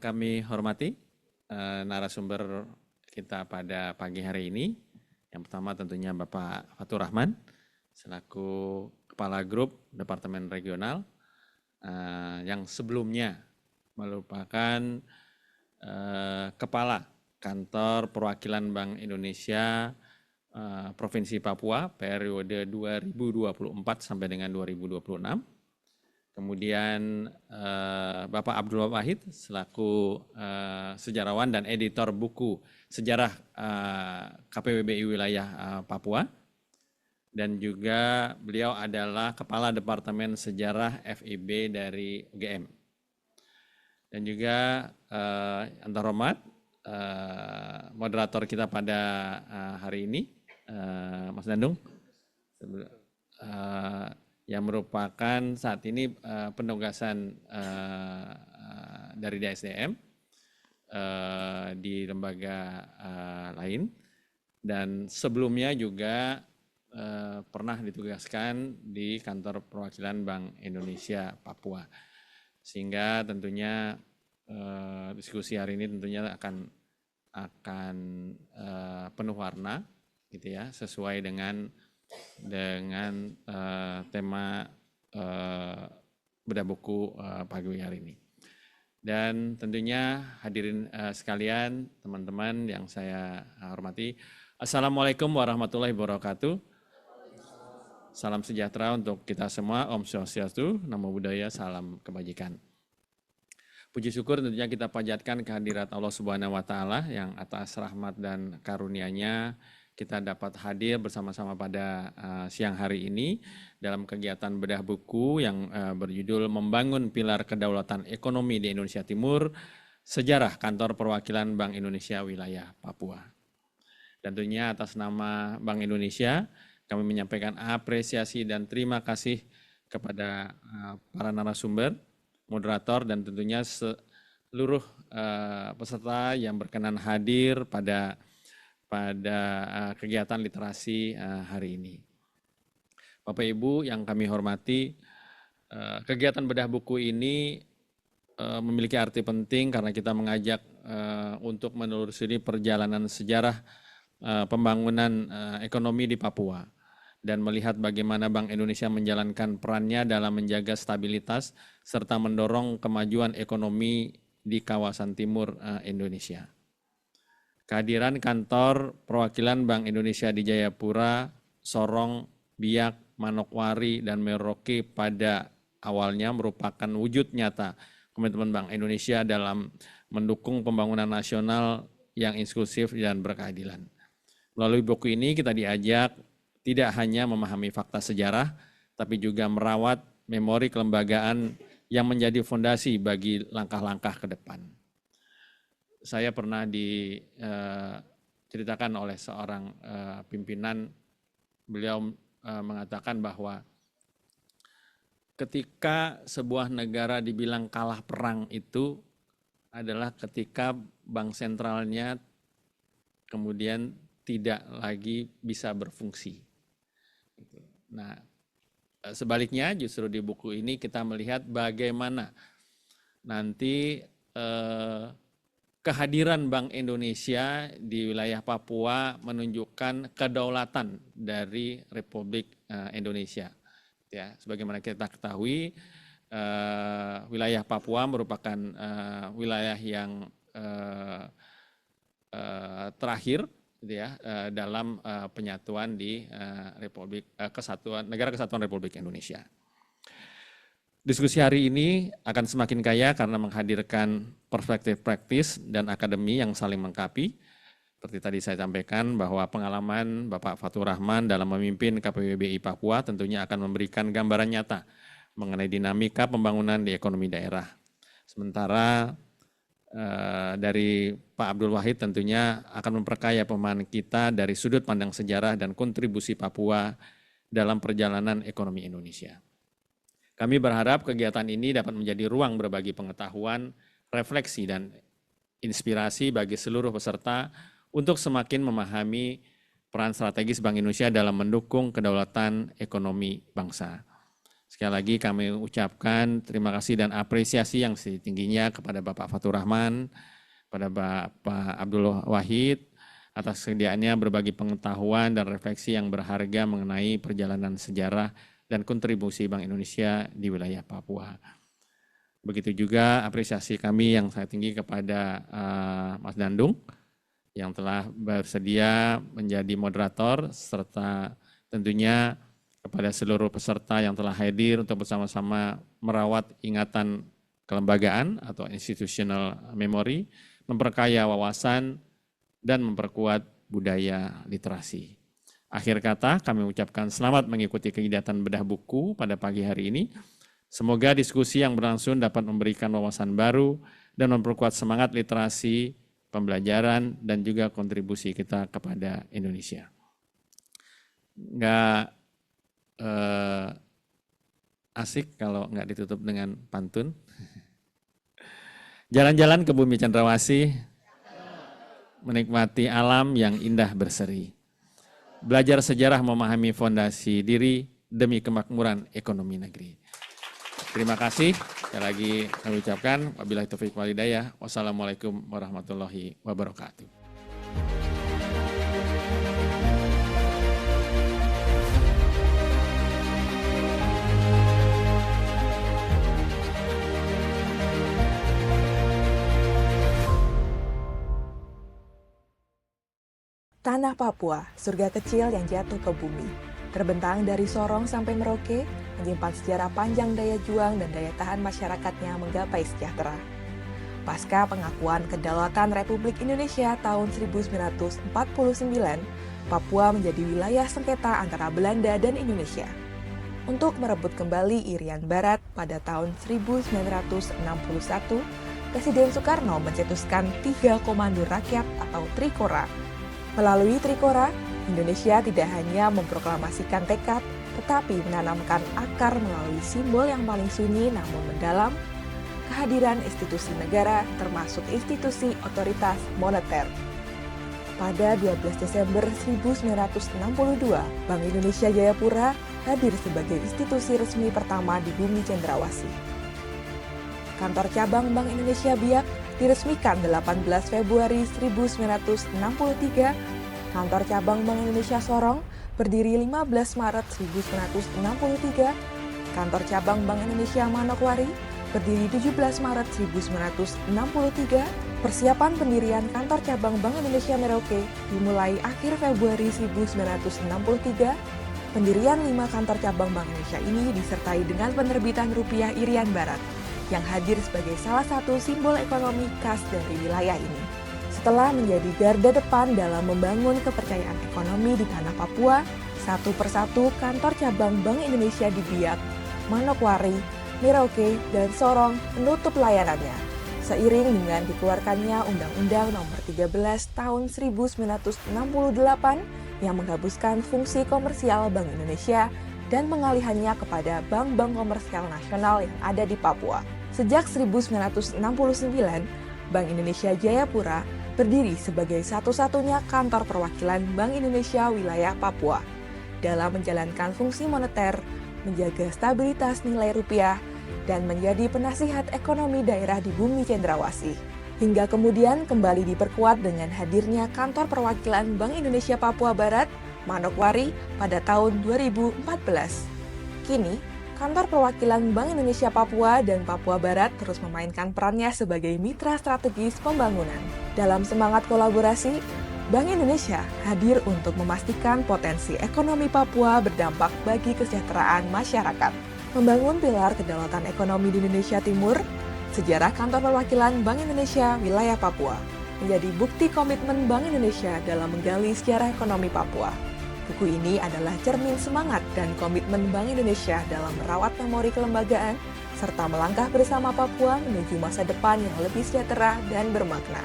kami hormati narasumber kita pada pagi hari ini. Yang pertama tentunya Bapak Fatur Rahman selaku Kepala Grup Departemen Regional yang sebelumnya merupakan Kepala Kantor Perwakilan Bank Indonesia Provinsi Papua periode 2024 sampai dengan 2026. Kemudian Bapak Abdul Wahid selaku sejarawan dan editor buku Sejarah KPWBI Wilayah Papua. Dan juga beliau adalah Kepala Departemen Sejarah FIB dari UGM. Dan juga yang terhormat moderator kita pada hari ini, Mas Dandung, yang merupakan saat ini penugasan dari DSDM di lembaga lain, dan sebelumnya juga pernah ditugaskan di Kantor Perwakilan Bank Indonesia Papua. Sehingga tentunya diskusi hari ini tentunya akan penuh warna gitu ya, sesuai dengan tema bedah buku pagi hari ini. Dan tentunya hadirin sekalian, teman-teman yang saya hormati, Assalamualaikum warahmatullahi wabarakatuh. Salam sejahtera untuk kita semua, Om Swastiastu, Namo Buddhaya, salam kebajikan. Puji syukur tentunya kita panjatkan kehadirat Allah Subhanahu wa Ta'ala yang atas rahmat dan karunia-Nya kita dapat hadir bersama-sama pada siang hari ini dalam kegiatan bedah buku yang berjudul Membangun Pilar Kedaulatan Ekonomi di Indonesia Timur, Sejarah Kantor Perwakilan Bank Indonesia Wilayah Papua. Dan tentunya atas nama Bank Indonesia, kami menyampaikan apresiasi dan terima kasih kepada para narasumber, moderator, dan tentunya seluruh peserta yang berkenan hadir pada kegiatan literasi hari ini. Bapak Ibu yang kami hormati, kegiatan bedah buku ini memiliki arti penting karena kita mengajak untuk menelusuri perjalanan sejarah pembangunan ekonomi di Papua dan melihat bagaimana Bank Indonesia menjalankan perannya dalam menjaga stabilitas serta mendorong kemajuan ekonomi di kawasan timur Indonesia. Kehadiran kantor perwakilan Bank Indonesia di Jayapura, Sorong, Biak, Manokwari, dan Merauke pada awalnya merupakan wujud nyata komitmen Bank Indonesia dalam mendukung pembangunan nasional yang inklusif dan berkeadilan. Melalui buku ini kita diajak tidak hanya memahami fakta sejarah, tapi juga merawat memori kelembagaan yang menjadi fondasi bagi langkah-langkah ke depan. Saya pernah diceritakan oleh seorang pimpinan, beliau mengatakan bahwa ketika sebuah negara dibilang kalah perang itu adalah ketika bank sentralnya kemudian tidak lagi bisa berfungsi. Nah, sebaliknya justru di buku ini kita melihat bagaimana nanti kehadiran Bank Indonesia di wilayah Papua menunjukkan kedaulatan dari Republik Indonesia. Ya, sebagaimana kita ketahui, wilayah Papua merupakan wilayah yang terakhir, gitu ya, dalam penyatuan di Negara Kesatuan Republik Indonesia. Diskusi hari ini akan semakin kaya karena menghadirkan perspektif praktis dan akademi yang saling melengkapi. Seperti tadi saya sampaikan bahwa pengalaman Bapak Fatur Rahman dalam memimpin KPWBI Papua tentunya akan memberikan gambaran nyata mengenai dinamika pembangunan di ekonomi daerah. Sementara dari Pak Abdul Wahid tentunya akan memperkaya pemahaman kita dari sudut pandang sejarah dan kontribusi Papua dalam perjalanan ekonomi Indonesia. Kami berharap kegiatan ini dapat menjadi ruang berbagi pengetahuan, refleksi, dan inspirasi bagi seluruh peserta untuk semakin memahami peran strategis Bank Indonesia dalam mendukung kedaulatan ekonomi bangsa. Sekali lagi kami ucapkan terima kasih dan apresiasi yang setingginya kepada Bapak Fatur Rahman, pada Bapak Abdul Wahid, atas kesediaannya berbagi pengetahuan dan refleksi yang berharga mengenai perjalanan sejarah dan kontribusi Bank Indonesia di wilayah Papua. Begitu juga apresiasi kami yang sangat tinggi kepada Mas Dandung, yang telah bersedia menjadi moderator, serta tentunya kepada seluruh peserta yang telah hadir untuk bersama-sama merawat ingatan kelembagaan atau institutional memory, memperkaya wawasan, dan memperkuat budaya literasi. Akhir kata, kami ucapkan selamat mengikuti kegiatan bedah buku pada pagi hari ini. Semoga diskusi yang berlangsung dapat memberikan wawasan baru dan memperkuat semangat literasi, pembelajaran, dan juga kontribusi kita kepada Indonesia. Nggak asik kalau nggak ditutup dengan pantun. Jalan-jalan ke bumi cendrawasih, menikmati alam yang indah berseri. Belajar sejarah memahami fondasi diri demi kemakmuran ekonomi negeri. Terima kasih. Sekali lagi kami ucapkan wabillahi taufiq wal hidayah. Wassalamualaikum warahmatullahi wabarakatuh. Tanah Papua, surga kecil yang jatuh ke bumi. Terbentang dari Sorong sampai Merauke, menyimpan sejarah panjang daya juang dan daya tahan masyarakatnya menggapai sejahtera. Pasca pengakuan kedaulatan Republik Indonesia tahun 1949, Papua menjadi wilayah sengketa antara Belanda dan Indonesia. Untuk merebut kembali Irian Barat pada tahun 1961, Presiden Soekarno mencetuskan 3 Komando Rakyat atau Trikora. Melalui Trikora, Indonesia tidak hanya memproklamasikan tekad, tetapi menanamkan akar melalui simbol yang paling sunyi namun mendalam, kehadiran institusi negara termasuk institusi otoritas moneter. Pada 12 Desember 1962, Bank Indonesia Jayapura hadir sebagai institusi resmi pertama di bumi cendrawasih. Kantor cabang Bank Indonesia Biak diresmikan 18 Februari 1963, kantor cabang Bank Indonesia Sorong berdiri 15 Maret 1963, kantor cabang Bank Indonesia Manokwari berdiri 17 Maret 1963, persiapan pendirian kantor cabang Bank Indonesia Merauke dimulai akhir Februari 1963, pendirian 5 kantor cabang Bank Indonesia ini disertai dengan penerbitan rupiah Irian Barat, yang hadir sebagai salah satu simbol ekonomi khas dari wilayah ini. Setelah menjadi garda depan dalam membangun kepercayaan ekonomi di tanah Papua, satu persatu kantor cabang Bank Indonesia di Biak, Manokwari, Merauke, dan Sorong menutup layanannya. Seiring dengan dikeluarkannya Undang-Undang Nomor 13 Tahun 1968 yang menghapuskan fungsi komersial Bank Indonesia dan pengalihannya kepada bank-bank komersial nasional yang ada di Papua. Sejak 1969, Bank Indonesia Jayapura berdiri sebagai satu-satunya kantor perwakilan Bank Indonesia wilayah Papua dalam menjalankan fungsi moneter, menjaga stabilitas nilai rupiah, dan menjadi penasihat ekonomi daerah di bumi cendrawasih. Hingga kemudian kembali diperkuat dengan hadirnya kantor perwakilan Bank Indonesia Papua Barat, Manokwari, pada tahun 2014. Kini, kantor perwakilan Bank Indonesia Papua dan Papua Barat terus memainkan perannya sebagai mitra strategis pembangunan. Dalam semangat kolaborasi, Bank Indonesia hadir untuk memastikan potensi ekonomi Papua berdampak bagi kesejahteraan masyarakat. Membangun pilar kedaulatan ekonomi di Indonesia Timur, sejarah kantor perwakilan Bank Indonesia wilayah Papua menjadi bukti komitmen Bank Indonesia dalam menggali sejarah ekonomi Papua. Buku ini adalah cermin semangat dan komitmen Bank Indonesia dalam merawat memori kelembagaan serta melangkah bersama Papua menuju masa depan yang lebih sejahtera dan bermakna.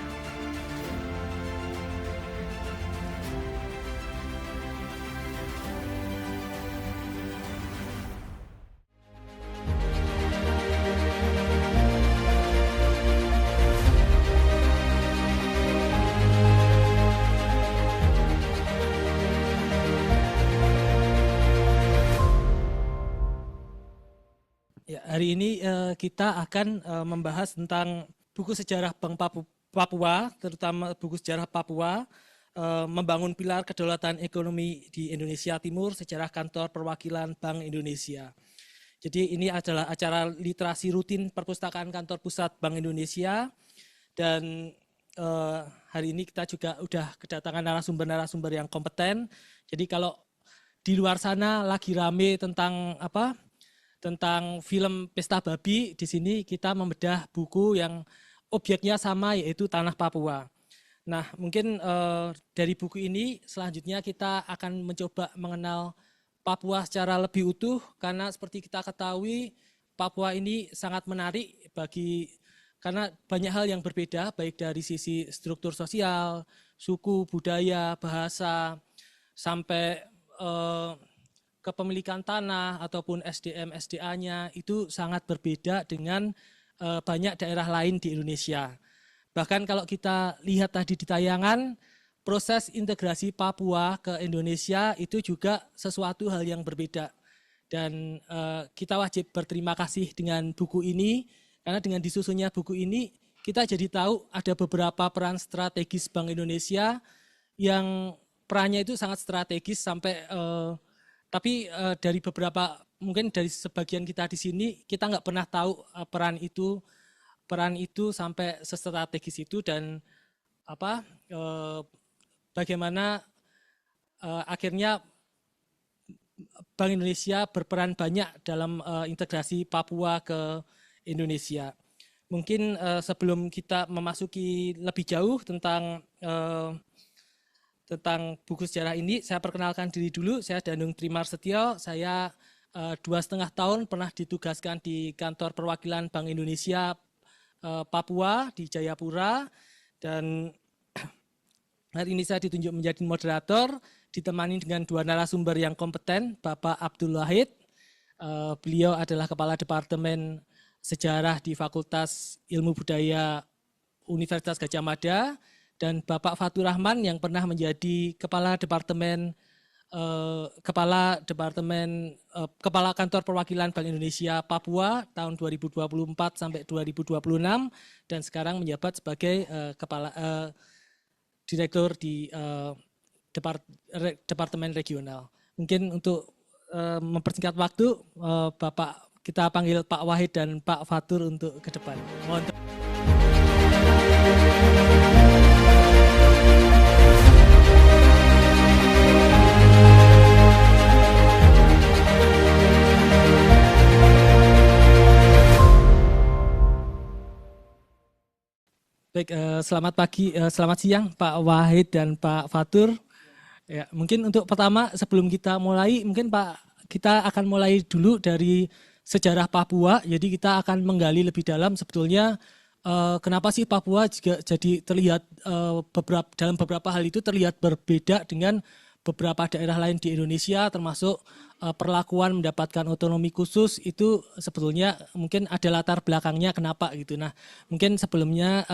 hari ini kita akan membahas tentang buku sejarah Bank Papua, terutama buku sejarah Papua, membangun pilar kedaulatan ekonomi di Indonesia Timur, sejarah kantor perwakilan Bank Indonesia. Jadi ini adalah acara literasi rutin perpustakaan kantor pusat Bank Indonesia, dan hari ini kita juga udah kedatangan narasumber-narasumber yang kompeten. Jadi kalau di luar sana lagi rame tentang tentang film Pesta Babi, di sini kita membedah buku yang objeknya sama, yaitu Tanah Papua. Nah, mungkin dari buku ini selanjutnya kita akan mencoba mengenal Papua secara lebih utuh, karena seperti kita ketahui Papua ini sangat menarik karena banyak hal yang berbeda, baik dari sisi struktur sosial, suku, budaya, bahasa, sampai kepemilikan tanah ataupun SDM SDA-nya itu sangat berbeda dengan banyak daerah lain di Indonesia. Bahkan kalau kita lihat tadi di tayangan, proses integrasi Papua ke Indonesia itu juga sesuatu hal yang berbeda. Dan kita wajib berterima kasih dengan buku ini, karena dengan disusunnya buku ini, kita jadi tahu ada beberapa peran strategis Bank Indonesia yang perannya itu sangat strategis tapi dari beberapa, mungkin dari sebagian kita di sini, kita nggak pernah tahu peran itu sampai sestrategis itu, dan bagaimana akhirnya Bank Indonesia berperan banyak dalam integrasi Papua ke Indonesia. Mungkin sebelum kita memasuki lebih jauh tentang buku sejarah ini, saya perkenalkan diri dulu. Saya Danung Trimarsetyo. Saya 2,5 tahun pernah ditugaskan di kantor perwakilan Bank Indonesia Papua di Jayapura, dan hari ini saya ditunjuk menjadi moderator, ditemani dengan 2 narasumber yang kompeten, Bapak Abdul Wahid. Beliau adalah Kepala Departemen Sejarah di Fakultas Ilmu Budaya Universitas Gadjah Mada, dan Bapak Fatur Rahman yang pernah menjadi Kepala Kantor Perwakilan Bank Indonesia Papua tahun 2024 sampai 2026, dan sekarang menjabat sebagai Direktur di Departemen Regional. Mungkin untuk mempersingkat waktu, kita panggil Pak Wahid dan Pak Fatur untuk ke depan. Mohon. Baik, selamat siang Pak Wahid dan Pak Fatur. Ya, mungkin untuk pertama sebelum kita mulai, mungkin kita akan mulai dulu dari sejarah Papua. Jadi kita akan menggali lebih dalam sebetulnya kenapa sih Papua juga jadi terlihat dalam beberapa hal itu terlihat berbeda dengan beberapa daerah lain di Indonesia, termasuk perlakuan mendapatkan otonomi khusus itu sebetulnya mungkin ada latar belakangnya kenapa gitu. Nah, mungkin sebelumnya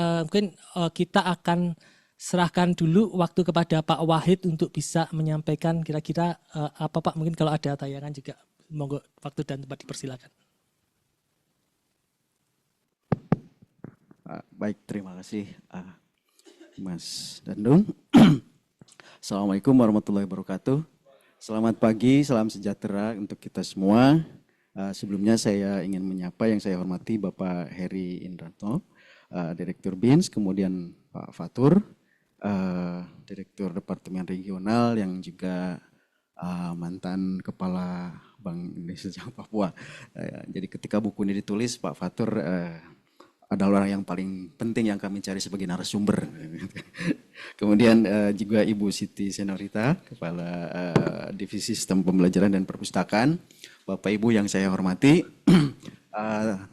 kita akan serahkan dulu waktu kepada Pak Wahid untuk bisa menyampaikan kira-kira apa Pak, mungkin kalau ada tayangan juga monggo, waktu dan tempat dipersilakan. Baik, terima kasih Mas Dandung. Assalamualaikum warahmatullahi wabarakatuh. Selamat pagi, salam sejahtera untuk kita semua. Sebelumnya saya ingin menyapa yang saya hormati Bapak Heri Indranto, Direktur BINS, kemudian Pak Fatur, Direktur Departemen Regional yang juga mantan Kepala Bank Indonesia Papua. Jadi ketika buku ini ditulis, Pak Fatur adalah orang yang paling penting yang kami cari sebagai narasumber. Kemudian juga Ibu Siti Senorita, Kepala Divisi Sistem Pembelajaran dan Perpustakaan. Bapak Ibu yang saya hormati,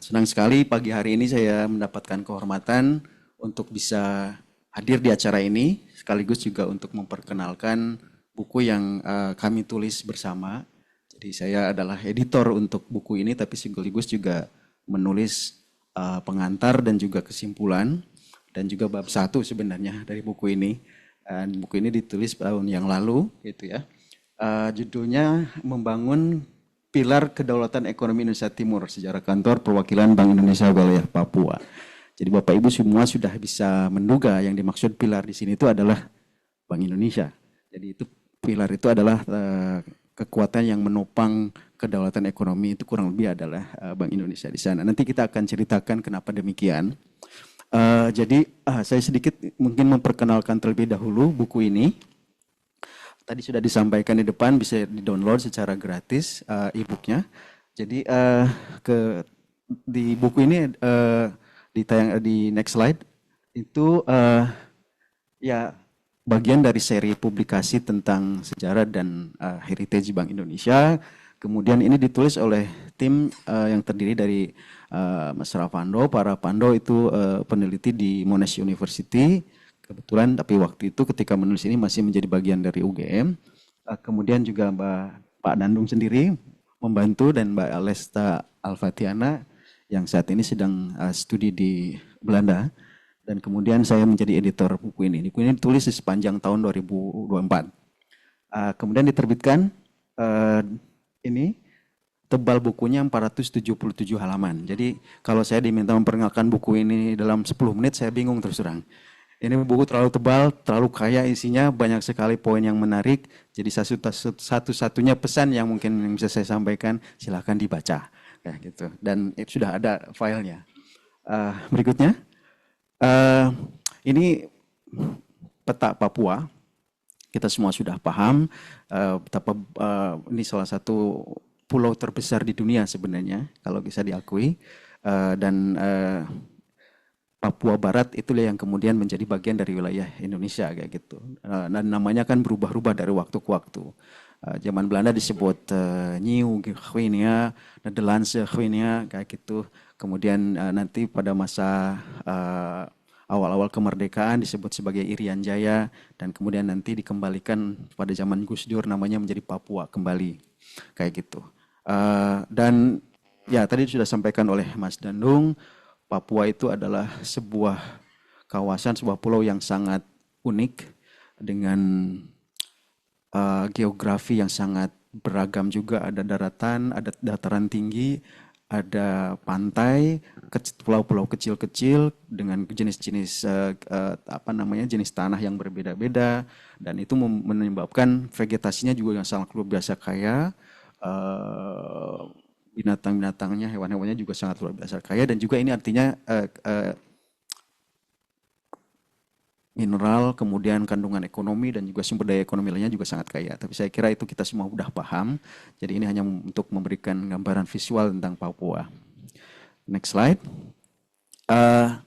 senang sekali pagi hari ini saya mendapatkan kehormatan untuk bisa hadir di acara ini, sekaligus juga untuk memperkenalkan buku yang kami tulis bersama. Jadi saya adalah editor untuk buku ini, tapi sekaligus juga menulis pengantar dan juga kesimpulan dan juga bab 1 sebenarnya dari buku ini. Dan buku ini ditulis tahun yang lalu gitu ya. Judulnya Membangun pilar kedaulatan ekonomi Indonesia Timur, sejarah kantor perwakilan Bank Indonesia wilayah Papua. Jadi Bapak Ibu semua sudah bisa menduga yang dimaksud pilar di sini itu adalah Bank Indonesia. Jadi itu pilar itu adalah kekuatan yang menopang kedaulatan ekonomi, itu kurang lebih adalah Bank Indonesia di sana. Nanti kita akan ceritakan kenapa demikian. Jadi saya sedikit mungkin memperkenalkan terlebih dahulu buku ini. Tadi sudah disampaikan di depan, bisa di-download secara gratis e-booknya. Jadi di buku ini di next slide itu ya bagian dari seri publikasi tentang sejarah dan heritage Bank Indonesia. Kemudian ini ditulis oleh tim yang terdiri dari Mas Ravando. Pak Ravando itu peneliti di Monash University. Kebetulan tapi waktu itu ketika menulis ini masih menjadi bagian dari UGM. Kemudian juga Pak Dandung sendiri membantu dan Mbak Alesta Alfatiana yang saat ini sedang studi di Belanda. Dan kemudian saya menjadi editor buku ini. Buku ini ditulis di sepanjang tahun 2024. Kemudian diterbitkan ini tebal bukunya 477 halaman. Jadi kalau saya diminta memperkenalkan buku ini dalam 10 menit saya bingung terus terang. Ini buku terlalu tebal, terlalu kaya isinya, banyak sekali poin yang menarik. Jadi satu-satunya pesan yang mungkin bisa saya sampaikan, silakan dibaca. Kayak gitu. Dan itu sudah ada filenya. Berikutnya. Ini peta Papua, kita semua sudah paham betapa ini salah satu pulau terbesar di dunia sebenarnya kalau bisa diakui, dan Papua Barat itulah yang kemudian menjadi bagian dari wilayah Indonesia kayak gitu. Dan namanya kan berubah-ubah dari waktu ke waktu. Zaman Belanda disebut Nieuw Guinea, Nederlandse Guinea kayak gitu. Kemudian nanti pada masa awal-awal kemerdekaan disebut sebagai Irian Jaya, dan kemudian nanti dikembalikan pada zaman Gus Dur namanya menjadi Papua kembali kayak gitu. Dan ya tadi sudah sampaikan oleh Mas Dandung, Papua itu adalah sebuah kawasan, sebuah pulau yang sangat unik dengan geografi yang sangat beragam juga, ada daratan, ada dataran tinggi, ada pantai, pulau-pulau kecil-kecil dengan jenis-jenis jenis tanah yang berbeda-beda, dan itu menyebabkan vegetasinya juga yang sangat luar biasa kaya, binatang-binatangnya, hewan-hewannya juga sangat luar biasa kaya, dan juga ini artinya mineral, kemudian kandungan ekonomi dan juga sumber daya ekonomi lainnya juga sangat kaya. Tapi saya kira itu kita semua sudah paham. Jadi ini hanya untuk memberikan gambaran visual tentang Papua. Next slide.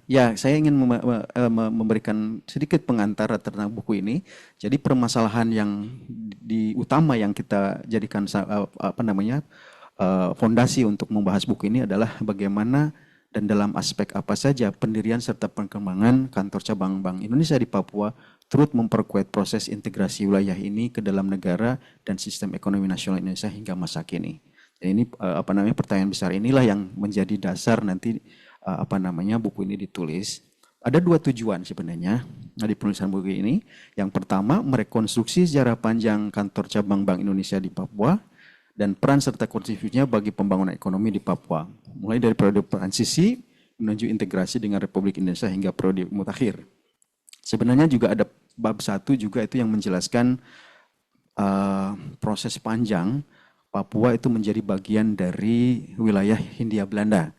Ya, saya ingin memberikan sedikit pengantar tentang buku ini. Jadi permasalahan yang utama yang kita jadikan fondasi untuk membahas buku ini adalah bagaimana dan dalam aspek apa saja pendirian serta perkembangan kantor cabang Bank Indonesia di Papua turut memperkuat proses integrasi wilayah ini ke dalam negara dan sistem ekonomi nasional Indonesia hingga masa kini. Dan ini pertanyaan besar inilah yang menjadi dasar nanti buku ini ditulis. Ada dua tujuan sebenarnya di penulisan buku ini. Yang pertama, merekonstruksi sejarah panjang kantor cabang Bank Indonesia di Papua dan peran serta kontribusinya bagi pembangunan ekonomi di Papua, mulai dari periode transisi menuju integrasi dengan Republik Indonesia hingga periode mutakhir. Sebenarnya juga ada bab 1 juga itu yang menjelaskan proses panjang Papua itu menjadi bagian dari wilayah Hindia Belanda.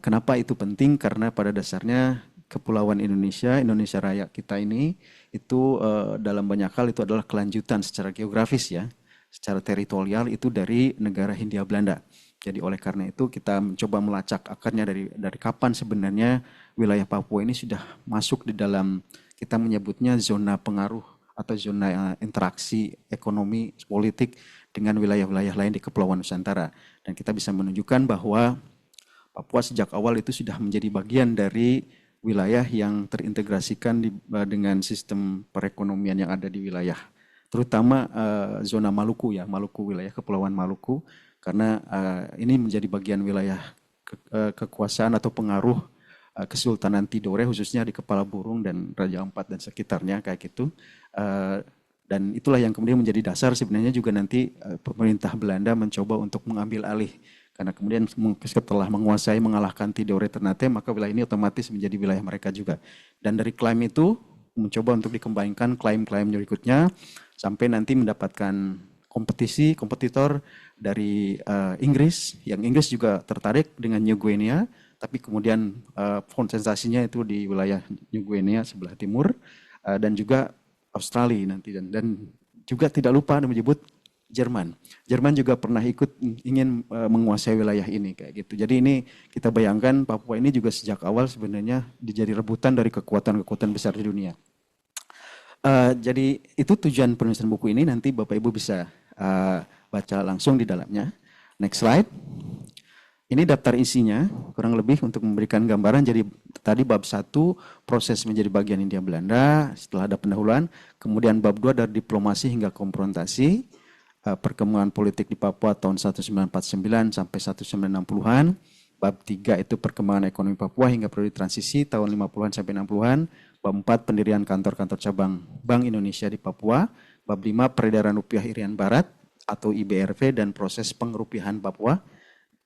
Kenapa itu penting? Karena pada dasarnya Kepulauan Indonesia Raya kita ini itu dalam banyak hal itu adalah kelanjutan secara geografis ya, secara teritorial itu dari negara Hindia Belanda. Jadi oleh karena itu kita mencoba melacak akarnya dari kapan sebenarnya wilayah Papua ini sudah masuk di dalam, kita menyebutnya zona pengaruh atau zona interaksi ekonomi politik dengan wilayah-wilayah lain di Kepulauan Nusantara. Dan kita bisa menunjukkan bahwa Papua sejak awal itu sudah menjadi bagian dari wilayah yang terintegrasikan dengan sistem perekonomian yang ada di wilayah, terutama zona Maluku ya, Maluku, wilayah Kepulauan Maluku, karena ini menjadi bagian wilayah kekuasaan atau pengaruh Kesultanan Tidore, khususnya di Kepala Burung dan Raja Ampat dan sekitarnya kayak gitu. Dan itulah yang kemudian menjadi dasar sebenarnya juga nanti pemerintah Belanda mencoba untuk mengambil alih. Karena kemudian setelah menguasai, mengalahkan Tidore Ternate, maka wilayah ini otomatis menjadi wilayah mereka juga. Dan dari klaim itu mencoba untuk dikembangkan klaim-klaim berikutnya sampai nanti mendapatkan kompetitor dari Inggris, yang Inggris juga tertarik dengan New Guinea, tapi kemudian konsentrasinya itu di wilayah New Guinea sebelah timur, dan juga Australia nanti, dan juga tidak lupa menyebut Jerman. Jerman juga pernah ikut ingin menguasai wilayah ini kayak gitu. Jadi ini kita bayangkan Papua ini juga sejak awal sebenarnya dijadi rebutan dari kekuatan-kekuatan besar di dunia. Jadi itu tujuan penulisan buku ini, nanti Bapak Ibu bisa baca langsung di dalamnya. Next slide. Ini daftar isinya, kurang lebih untuk memberikan gambaran. Jadi tadi bab 1, proses menjadi bagian Hindia Belanda, setelah ada pendahuluan. Kemudian bab 2, dari diplomasi hingga konfrontasi, perkembangan politik di Papua tahun 1949 sampai 1960-an. Bab 3 itu perkembangan ekonomi Papua hingga periode transisi tahun 50-an sampai 60-an. Bab 4, pendirian kantor-kantor cabang Bank Indonesia di Papua. Bab 5, peredaran rupiah Irian Barat atau IBRV dan proses pengerupiahan Papua.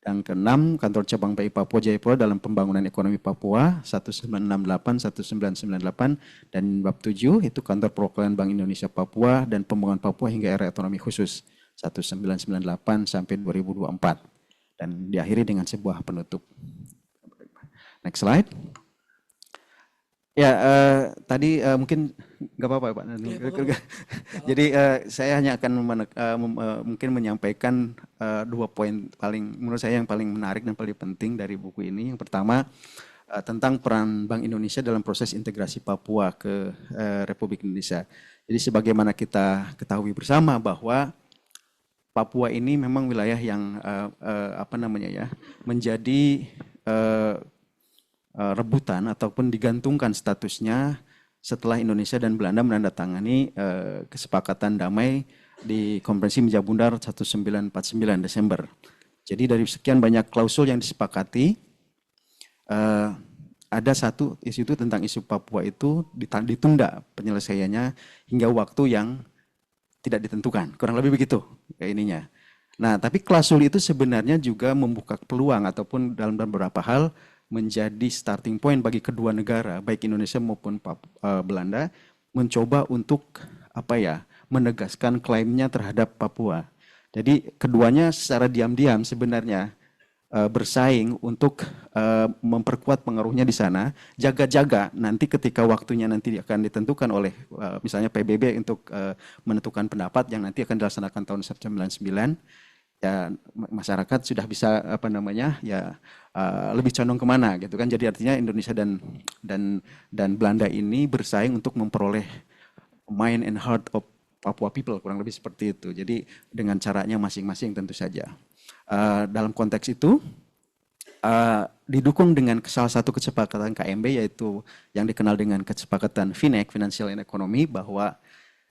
Yang ke-6, kantor cabang BI Papua Jayapura dalam pembangunan ekonomi Papua 1968-1998, dan bab 7 itu kantor perwakilan Bank Indonesia Papua dan pembangunan Papua hingga era otonomi khusus 1998 sampai 2024, dan diakhiri dengan sebuah penutup. Next slide. Ya, tadi mungkin nggak apa-apa Pak. Jadi saya hanya akan mungkin menyampaikan 2 poin menurut saya yang paling menarik dan paling penting dari buku ini. Yang pertama tentang peran Bank Indonesia dalam proses integrasi Papua ke Republik Indonesia. Jadi sebagaimana kita ketahui bersama bahwa Papua ini memang wilayah yang menjadi rebutan ataupun digantungkan statusnya setelah Indonesia dan Belanda menandatangani kesepakatan damai di Konferensi Meja Bundar 1949 Desember. Jadi dari sekian banyak klausul yang disepakati, ada satu isu itu tentang isu Papua itu ditunda penyelesaiannya hingga waktu yang tidak ditentukan. Kurang lebih begitu ininya. Nah, tapi klausul itu sebenarnya juga membuka peluang ataupun dalam beberapa hal menjadi starting point bagi kedua negara, baik Indonesia maupun Belanda, mencoba untuk menegaskan klaimnya terhadap Papua. Jadi keduanya secara diam-diam sebenarnya bersaing untuk memperkuat pengaruhnya di sana, jaga-jaga nanti ketika waktunya nanti akan ditentukan oleh misalnya PBB untuk menentukan pendapat yang nanti akan dilaksanakan tahun 1999. Ya masyarakat sudah bisa lebih condong kemana gitu kan. Jadi artinya Indonesia dan Belanda ini bersaing untuk memperoleh mind and heart of Papua people, kurang lebih seperti itu. Jadi dengan caranya masing-masing tentu saja. Dalam konteks itu didukung dengan salah satu kesepakatan KMB, yaitu yang dikenal dengan kesepakatan FINEC, Financial and Economy, bahwa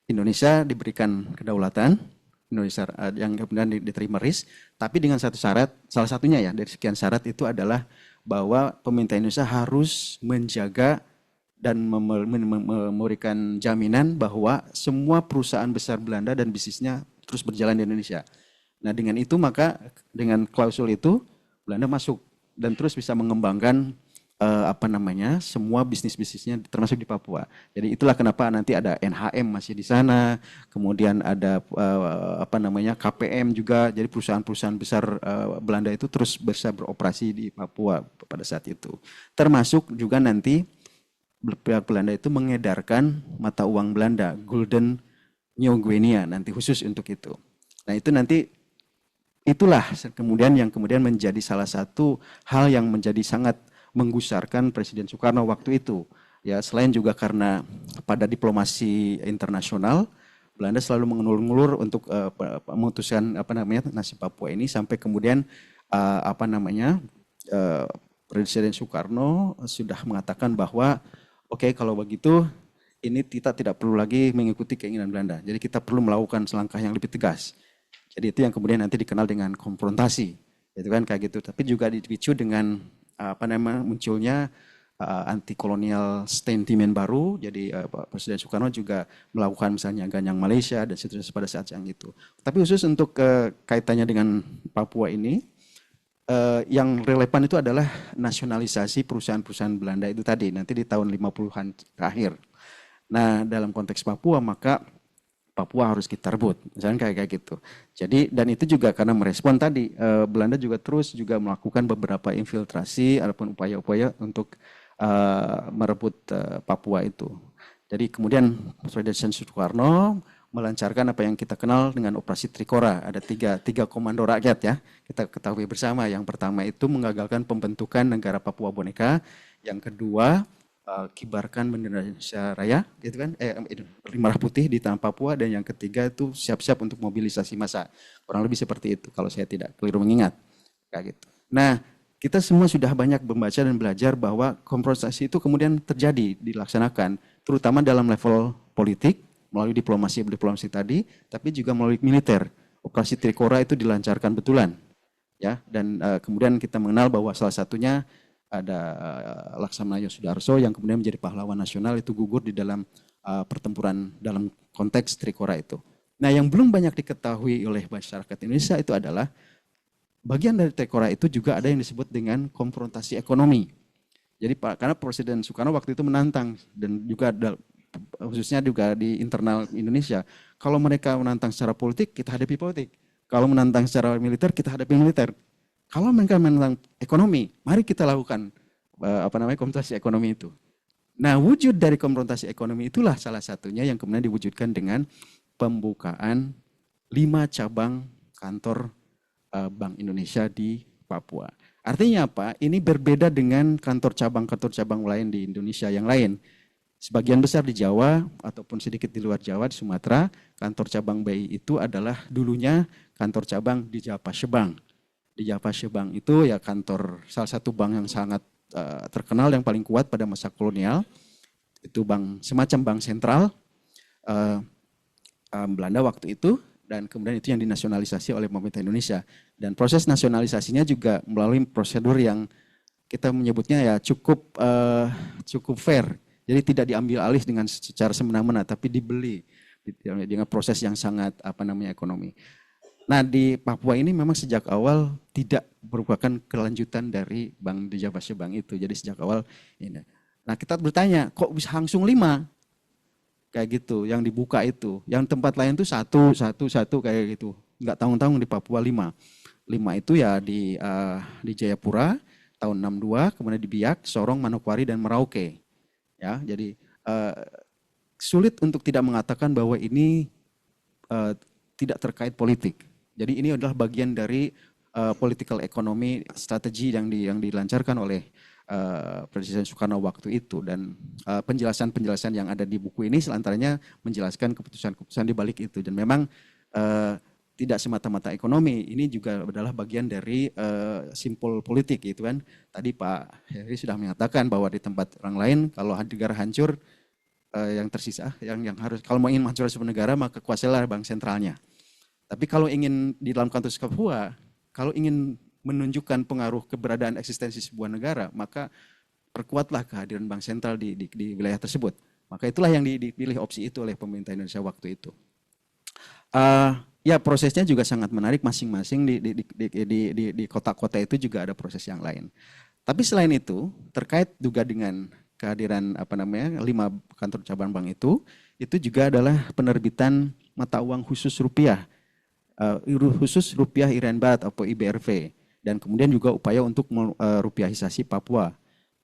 Indonesia diberikan kedaulatan Indonesia yang kemudian diterima RIS, tapi dengan satu syarat, salah satunya ya dari sekian syarat itu adalah bahwa pemerintah Indonesia harus menjaga dan memberikan jaminan bahwa semua perusahaan besar Belanda dan bisnisnya terus berjalan di Indonesia. Nah dengan itu maka dengan klausul itu Belanda masuk dan terus bisa mengembangkan semua bisnisnya termasuk di Papua. Jadi itulah kenapa nanti ada NHM masih di sana, kemudian ada KPM juga. Jadi perusahaan-perusahaan besar Belanda itu terus bisa beroperasi di Papua pada saat itu. Termasuk juga nanti pihak Belanda itu mengedarkan mata uang Belanda, Gulden New Guinea nanti khusus untuk itu. Nah itu nanti itulah kemudian yang menjadi salah satu hal yang menjadi sangat menggusarkan Presiden Soekarno waktu itu. Ya, selain juga karena pada diplomasi internasional Belanda selalu mengulur-ngulur untuk memutuskan nasib Papua ini sampai kemudian Presiden Soekarno sudah mengatakan bahwa oke, kalau begitu ini kita tidak perlu lagi mengikuti keinginan Belanda. Jadi kita perlu melakukan langkah yang lebih tegas. Jadi itu yang kemudian nanti dikenal dengan konfrontasi. Itu kan kayak gitu. Tapi juga dipicu dengan munculnya anti kolonial sentiment baru. Jadi Presiden Soekarno juga melakukan misalnya Ganyang Malaysia dan seterusnya pada saat yang itu. Tapi khusus untuk kaitannya dengan Papua ini, yang relevan itu adalah nasionalisasi perusahaan-perusahaan Belanda itu tadi, nanti di tahun 50-an terakhir. Nah, dalam konteks Papua, maka Papua harus kita rebut, misalnya kayak gitu. Jadi, dan itu juga karena merespon tadi, Belanda juga terus juga melakukan beberapa infiltrasi ataupun upaya-upaya untuk merebut Papua itu. Jadi kemudian Presiden Soekarno melancarkan apa yang kita kenal dengan Operasi Trikora. Ada tiga komando rakyat ya, kita ketahui bersama. Yang pertama itu menggagalkan pembentukan negara Papua Boneka. Yang kedua, kibarkan bendera Indonesia Raya, gitu kan, merah putih di tanah Papua. Dan yang ketiga itu siap-siap untuk mobilisasi massa. Kurang lebih seperti itu kalau saya tidak keliru mengingat. Kayak gitu. Nah, kita semua sudah banyak membaca dan belajar bahwa konfrontasi itu kemudian terjadi, dilaksanakan, terutama dalam level politik, melalui diplomasi tadi, tapi juga melalui militer. Operasi Trikora itu dilancarkan betulan, ya. Dan kemudian kita mengenal bahwa salah satunya ada Laksamana Yosudarso yang kemudian menjadi pahlawan nasional, itu gugur di dalam pertempuran dalam konteks Trikora itu. Nah, yang belum banyak diketahui oleh masyarakat Indonesia itu adalah bagian dari Trikora itu juga ada yang disebut dengan konfrontasi ekonomi. Jadi karena Presiden Soekarno waktu itu menantang, dan juga khususnya juga di internal Indonesia, kalau mereka menantang secara politik, kita hadapi politik. Kalau menantang secara militer, kita hadapi militer. Kalau mereka menantang ekonomi, mari kita lakukan konfrontasi ekonomi itu. Nah, wujud dari konfrontasi ekonomi itulah salah satunya yang kemudian diwujudkan dengan pembukaan 5 cabang kantor Bank Indonesia di Papua. Artinya apa? Ini berbeda dengan kantor cabang lain di Indonesia yang lain. Sebagian besar di Jawa ataupun sedikit di luar Jawa, di Sumatera, kantor cabang BI itu adalah dulunya kantor cabang di Java Shebang. Di Java Shebang itu ya kantor salah satu bank yang sangat terkenal, yang paling kuat pada masa kolonial. Itu bank, semacam bank sentral Belanda waktu itu, dan kemudian itu yang dinasionalisasi oleh pemerintah Indonesia. Dan proses nasionalisasinya juga melalui prosedur yang kita menyebutnya ya cukup fair. Jadi tidak diambil alih dengan secara semena-mena, tapi dibeli dengan proses yang sangat ekonomi. Nah, di Papua ini memang sejak awal tidak merupakan kelanjutan dari Bank di Java Shebang itu. Jadi sejak awal ini. Nah, kita bertanya, kok bisa langsung 5? Kayak gitu, yang dibuka itu. Yang tempat lain itu satu kayak gitu. Enggak tanggung-tanggung, di Papua 5. 5 itu ya di Jayapura tahun 62, kemudian di Biak, Sorong, Manokwari, dan Merauke. Ya, jadi sulit untuk tidak mengatakan bahwa ini tidak terkait politik. Jadi ini adalah bagian dari political economy strategi yang dilancarkan oleh Presiden Soekarno waktu itu, dan penjelasan-penjelasan yang ada di buku ini selantarnya menjelaskan keputusan-keputusan di balik itu. Dan memang tidak semata-mata ekonomi, ini juga adalah bagian dari simpul politik gitu kan. Tadi Pak Heri sudah mengatakan bahwa di tempat orang lain kalau negara hancur, yang tersisa yang harus, kalau mau ingin hancur sebuah negara maka kuasailah bank sentralnya. Tapi kalau ingin di dalam konteks Papua, kalau ingin menunjukkan pengaruh keberadaan eksistensi sebuah negara, maka perkuatlah kehadiran bank sentral di wilayah tersebut. Maka itulah yang dipilih opsi itu oleh pemerintah Indonesia waktu itu. Ya, prosesnya juga sangat menarik, masing-masing di kota-kota itu juga ada proses yang lain. Tapi selain itu, terkait juga dengan kehadiran 5 kantor cabang bank itu juga adalah penerbitan mata uang khusus rupiah Irian Barat atau IBRV, dan kemudian juga upaya untuk rupiahisasi Papua.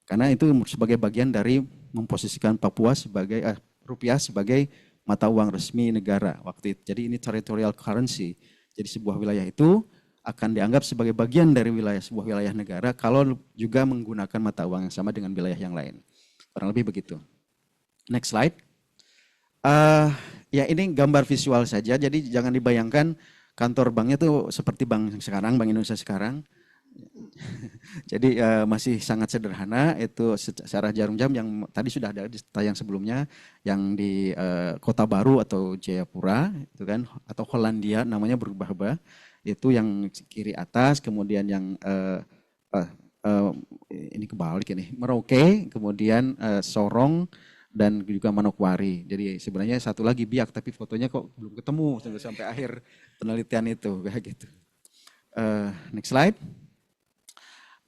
Karena itu sebagai bagian dari memposisikan Papua sebagai rupiah sebagai mata uang resmi negara waktu itu. Jadi ini territorial currency. Jadi sebuah wilayah itu akan dianggap sebagai bagian dari sebuah wilayah negara kalau juga menggunakan mata uang yang sama dengan wilayah yang lain. Kurang lebih begitu. Next slide. Ya, ini gambar visual saja. Jadi jangan dibayangkan kantor banknya tuh seperti bank sekarang, Bank Indonesia sekarang. Jadi masih sangat sederhana, itu secara jarum jam yang tadi sudah ada di tayang sebelumnya, yang di Kota Baru atau Jayapura itu kan, atau Hollandia namanya berubah-ubah, itu yang kiri atas, kemudian yang eh, ini kebalik ini, Merauke, kemudian Sorong dan juga Manokwari. Jadi sebenarnya satu lagi Biak, tapi fotonya kok belum ketemu sampai akhir penelitian itu kayak gitu. Next slide.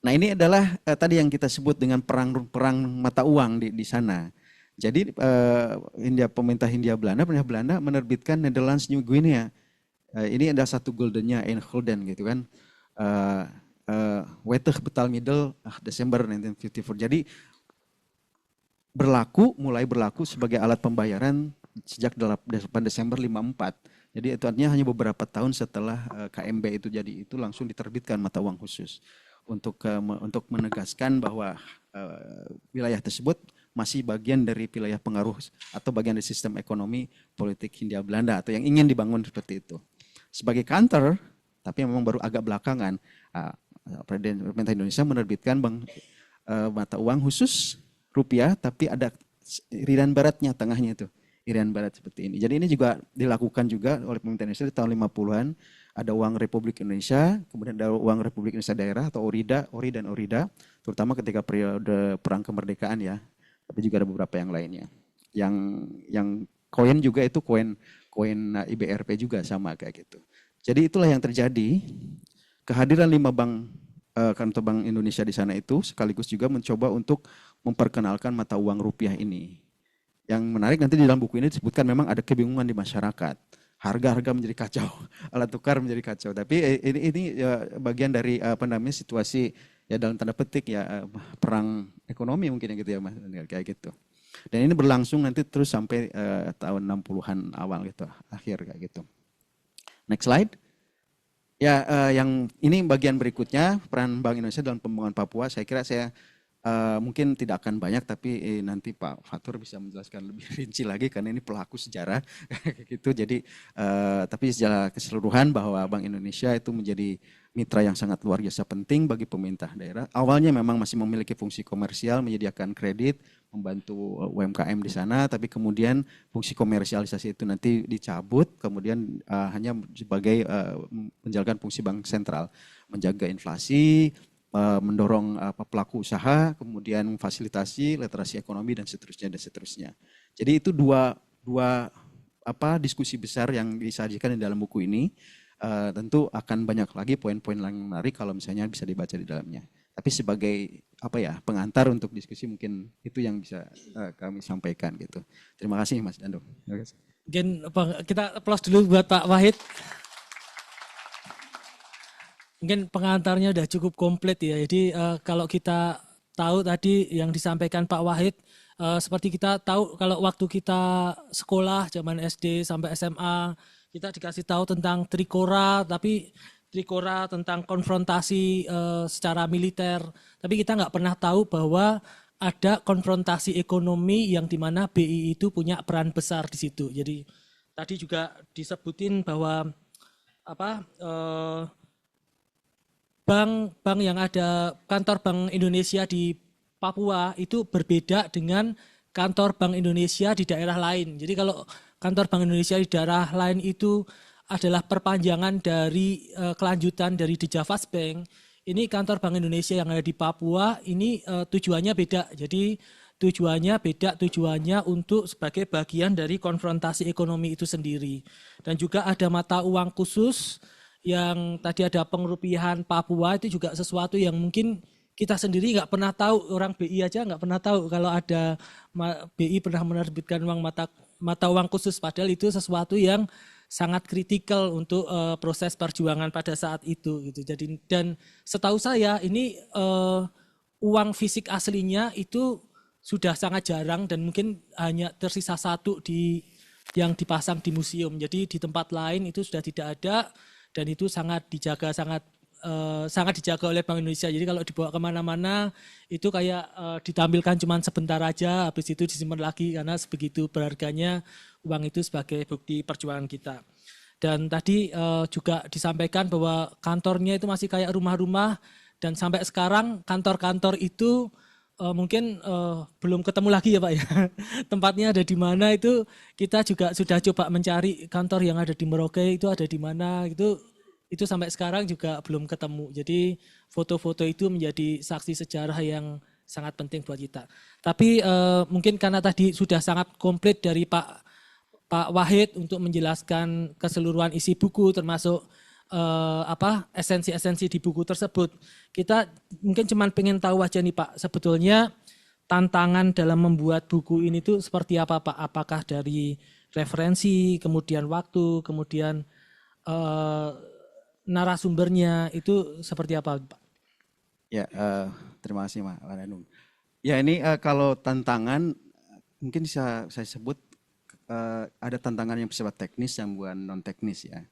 Nah ini adalah tadi yang kita sebut dengan perang mata uang di sana. Jadi pemerintah Hindia Belanda menerbitkan Netherlands New Guinea. Ini ada satu goldennya Eindhoven gitu kan. Wettig betal middel Desember 1954. Jadi mulai berlaku sebagai alat pembayaran sejak 8 Desember 54. Jadi itu artinya hanya beberapa tahun setelah KMB itu jadi itu langsung diterbitkan mata uang khusus untuk menegaskan bahwa wilayah tersebut masih bagian dari wilayah pengaruh atau bagian dari sistem ekonomi politik Hindia Belanda atau yang ingin dibangun seperti itu. Sebagai counter, tapi memang baru agak belakangan, pemerintah Indonesia menerbitkan mata uang khusus rupiah, tapi ada Irian Baratnya, tengahnya itu. Irian Barat seperti ini. Jadi ini juga dilakukan juga oleh pemerintah Indonesia di tahun 50-an. Ada uang Republik Indonesia, kemudian ada uang Republik Indonesia Daerah atau ORIDA, ORI dan ORIDA, terutama ketika periode perang kemerdekaan ya. Tapi juga ada beberapa yang lainnya. Yang koin juga itu koin IBRP juga sama kayak gitu. Jadi itulah yang terjadi. Kehadiran 5 kantor Bank Indonesia di sana itu sekaligus juga mencoba untuk memperkenalkan mata uang rupiah ini. Yang menarik nanti di dalam buku ini disebutkan memang ada kebingungan di masyarakat. Harga-harga menjadi kacau, alat tukar menjadi kacau. Tapi ini ya, bagian dari situasi ya dalam tanda petik ya perang ekonomi mungkin gitu ya Mas, kayak gitu. Dan ini berlangsung nanti terus sampai tahun 60-an awal gitu, akhir kayak gitu. Next slide. Ya, yang ini bagian berikutnya peran Bank Indonesia dalam pembangunan Papua. Saya kira mungkin tidak akan banyak, tapi nanti Pak Fatur bisa menjelaskan lebih rinci lagi karena ini pelaku sejarah gitu. Jadi, tapi secara keseluruhan bahwa Bank Indonesia itu menjadi mitra yang sangat luar biasa penting bagi pemerintah daerah. Awalnya memang masih memiliki fungsi komersial, menyediakan kredit, membantu UMKM di sana, tapi kemudian fungsi komersialisasi itu nanti dicabut, kemudian hanya sebagai menjalankan fungsi bank sentral, menjaga inflasi, mendorong pelaku usaha, kemudian memfasilitasi literasi ekonomi dan seterusnya. Jadi itu dua diskusi besar yang disajikan di dalam buku ini. Tentu akan banyak lagi poin-poin yang menarik kalau misalnya bisa dibaca di dalamnya. Tapi sebagai pengantar untuk diskusi mungkin itu yang bisa kami sampaikan gitu. Terima kasih Mas Dando. Mungkin kita applause dulu buat Pak Wahid. Mungkin pengantarnya udah cukup komplit ya. Jadi kalau kita tahu tadi yang disampaikan Pak Wahid, seperti kita tahu kalau waktu kita sekolah zaman SD sampai SMA, kita dikasih tahu tentang Trikora, tapi Trikora tentang konfrontasi secara militer. Tapi kita nggak pernah tahu bahwa ada konfrontasi ekonomi yang dimana BI itu punya peran besar di situ. Jadi tadi juga disebutin bahwa bank yang ada kantor Bank Indonesia di Papua itu berbeda dengan kantor Bank Indonesia di daerah lain. Jadi kalau kantor Bank Indonesia di daerah lain itu adalah perpanjangan dari kelanjutan dari The Javas Bank. Ini kantor Bank Indonesia yang ada di Papua ini tujuannya beda. Jadi tujuannya untuk sebagai bagian dari konfrontasi ekonomi itu sendiri. Dan juga ada mata uang khusus yang tadi ada pengerupiahan Papua, itu juga sesuatu yang mungkin kita sendiri nggak pernah tahu, orang BI aja nggak pernah tahu kalau ada BI pernah menerbitkan mata uang khusus, padahal itu sesuatu yang sangat kritikal untuk proses perjuangan pada saat itu gitu. Jadi dan setahu saya ini uang fisik aslinya itu sudah sangat jarang dan mungkin hanya tersisa satu yang dipasang di museum. Jadi di tempat lain itu sudah tidak ada dan itu sangat dijaga oleh Bank Indonesia. Jadi kalau dibawa kemana-mana itu kayak ditampilkan cuma sebentar aja, habis itu disimpan lagi karena sebegitu berharganya uang itu sebagai bukti perjuangan kita. Dan tadi juga disampaikan bahwa kantornya itu masih kayak rumah-rumah dan sampai sekarang kantor-kantor itu mungkin belum ketemu lagi ya Pak ya. Tempatnya ada di mana itu kita juga sudah coba mencari kantor yang ada di Merauke itu ada di mana itu itu sampai sekarang juga belum ketemu. Jadi foto-foto itu menjadi saksi sejarah yang sangat penting buat kita. Tapi mungkin karena tadi sudah sangat komplit dari Pak Wahid untuk menjelaskan keseluruhan isi buku termasuk esensi-esensi di buku tersebut. Kita mungkin cuma pengen tahu aja nih Pak, sebetulnya tantangan dalam membuat buku ini tuh seperti apa Pak? Apakah dari referensi, kemudian waktu, kemudian narasumbernya itu seperti apa Pak? Ya, terima kasih Pak Danung. Ya ini kalau tantangan mungkin bisa saya sebut ada tantangan yang bersifat teknis yang bukan non teknis ya.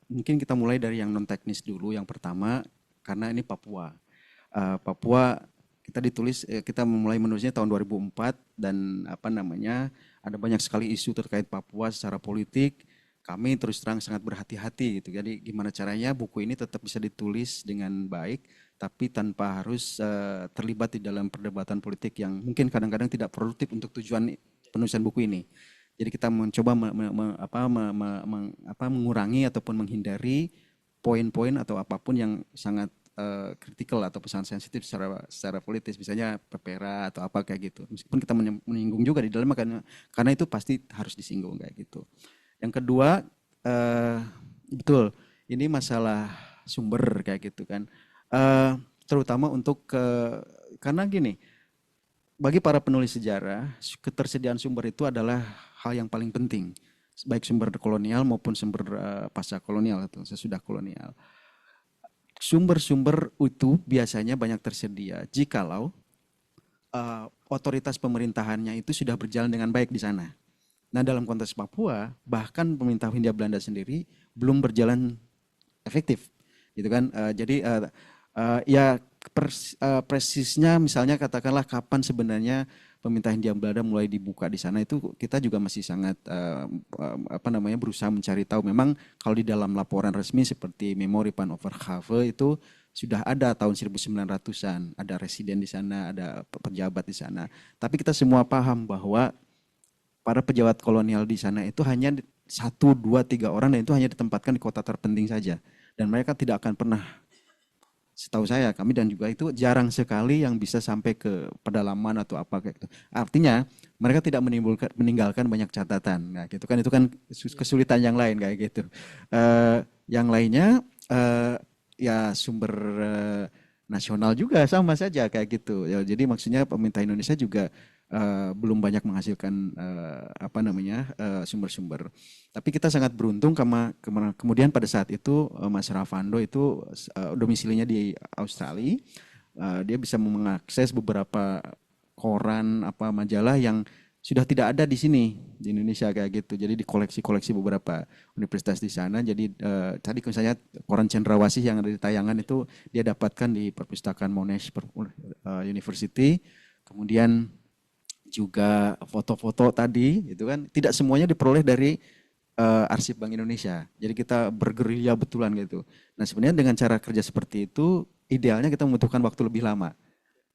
Mungkin kita mulai dari yang non teknis dulu. Yang pertama karena ini Papua. Papua kita memulai menulisnya tahun 2004 dan ada banyak sekali isu terkait Papua secara politik. Kami terus terang sangat berhati-hati gitu. Jadi gimana caranya buku ini tetap bisa ditulis dengan baik tapi tanpa harus terlibat di dalam perdebatan politik yang mungkin kadang-kadang tidak produktif untuk tujuan penulisan buku ini. Jadi kita mencoba mengurangi ataupun menghindari poin-poin atau apapun yang sangat kritikal atau pesan sensitif secara politis, misalnya PPRA atau apa kayak gitu. Meskipun kita menyinggung juga di dalam karena itu pasti harus disinggung kayak gitu. Yang kedua, betul, ini masalah sumber kayak gitu kan. Terutama untuk karena gini, bagi para penulis sejarah, ketersediaan sumber itu adalah hal yang paling penting, baik sumber kolonial maupun sumber pasca kolonial atau sesudah kolonial. Sumber-sumber itu biasanya banyak tersedia jikalau otoritas pemerintahannya itu sudah berjalan dengan baik di sana. Nah dalam konteks Papua, bahkan pemerintah Hindia Belanda sendiri belum berjalan efektif, gitu kan? Presisnya misalnya katakanlah kapan sebenarnya pemerintah Hindia Belanda mulai dibuka di sana itu kita juga masih sangat berusaha mencari tahu. Memang kalau di dalam laporan resmi seperti Memory van Overgave itu sudah ada tahun 1900-an, ada residen di sana, ada pejabat di sana. Tapi kita semua paham bahwa para pejabat kolonial di sana itu hanya 1, 2, 3 orang dan itu hanya ditempatkan di kota terpenting saja. Dan mereka tidak akan pernah, setahu saya kami dan juga itu jarang sekali yang bisa sampai ke pedalaman atau apa kayak gitu. Artinya mereka tidak meninggalkan banyak catatan. Nah, gitu kan itu kan kesulitan yang lain kayak gitu. Yang lainnya ya sumber nasional juga sama saja kayak gitu. Ya, jadi maksudnya pemerintah Indonesia juga belum banyak menghasilkan sumber-sumber. Tapi kita sangat beruntung karena kemudian pada saat itu Mas Ravando itu domisilinya di Australia. Dia bisa mengakses beberapa koran majalah yang sudah tidak ada di sini di Indonesia kayak gitu. Jadi di koleksi beberapa universitas di sana. Jadi tadi misalnya koran Cendrawasih yang ada di Tayangan itu dia dapatkan di perpustakaan Monash University. Kemudian juga foto-foto tadi itu kan tidak semuanya diperoleh dari arsip Bank Indonesia. Jadi kita bergerilya betulan gitu. Nah sebenarnya dengan cara kerja seperti itu idealnya kita membutuhkan waktu lebih lama.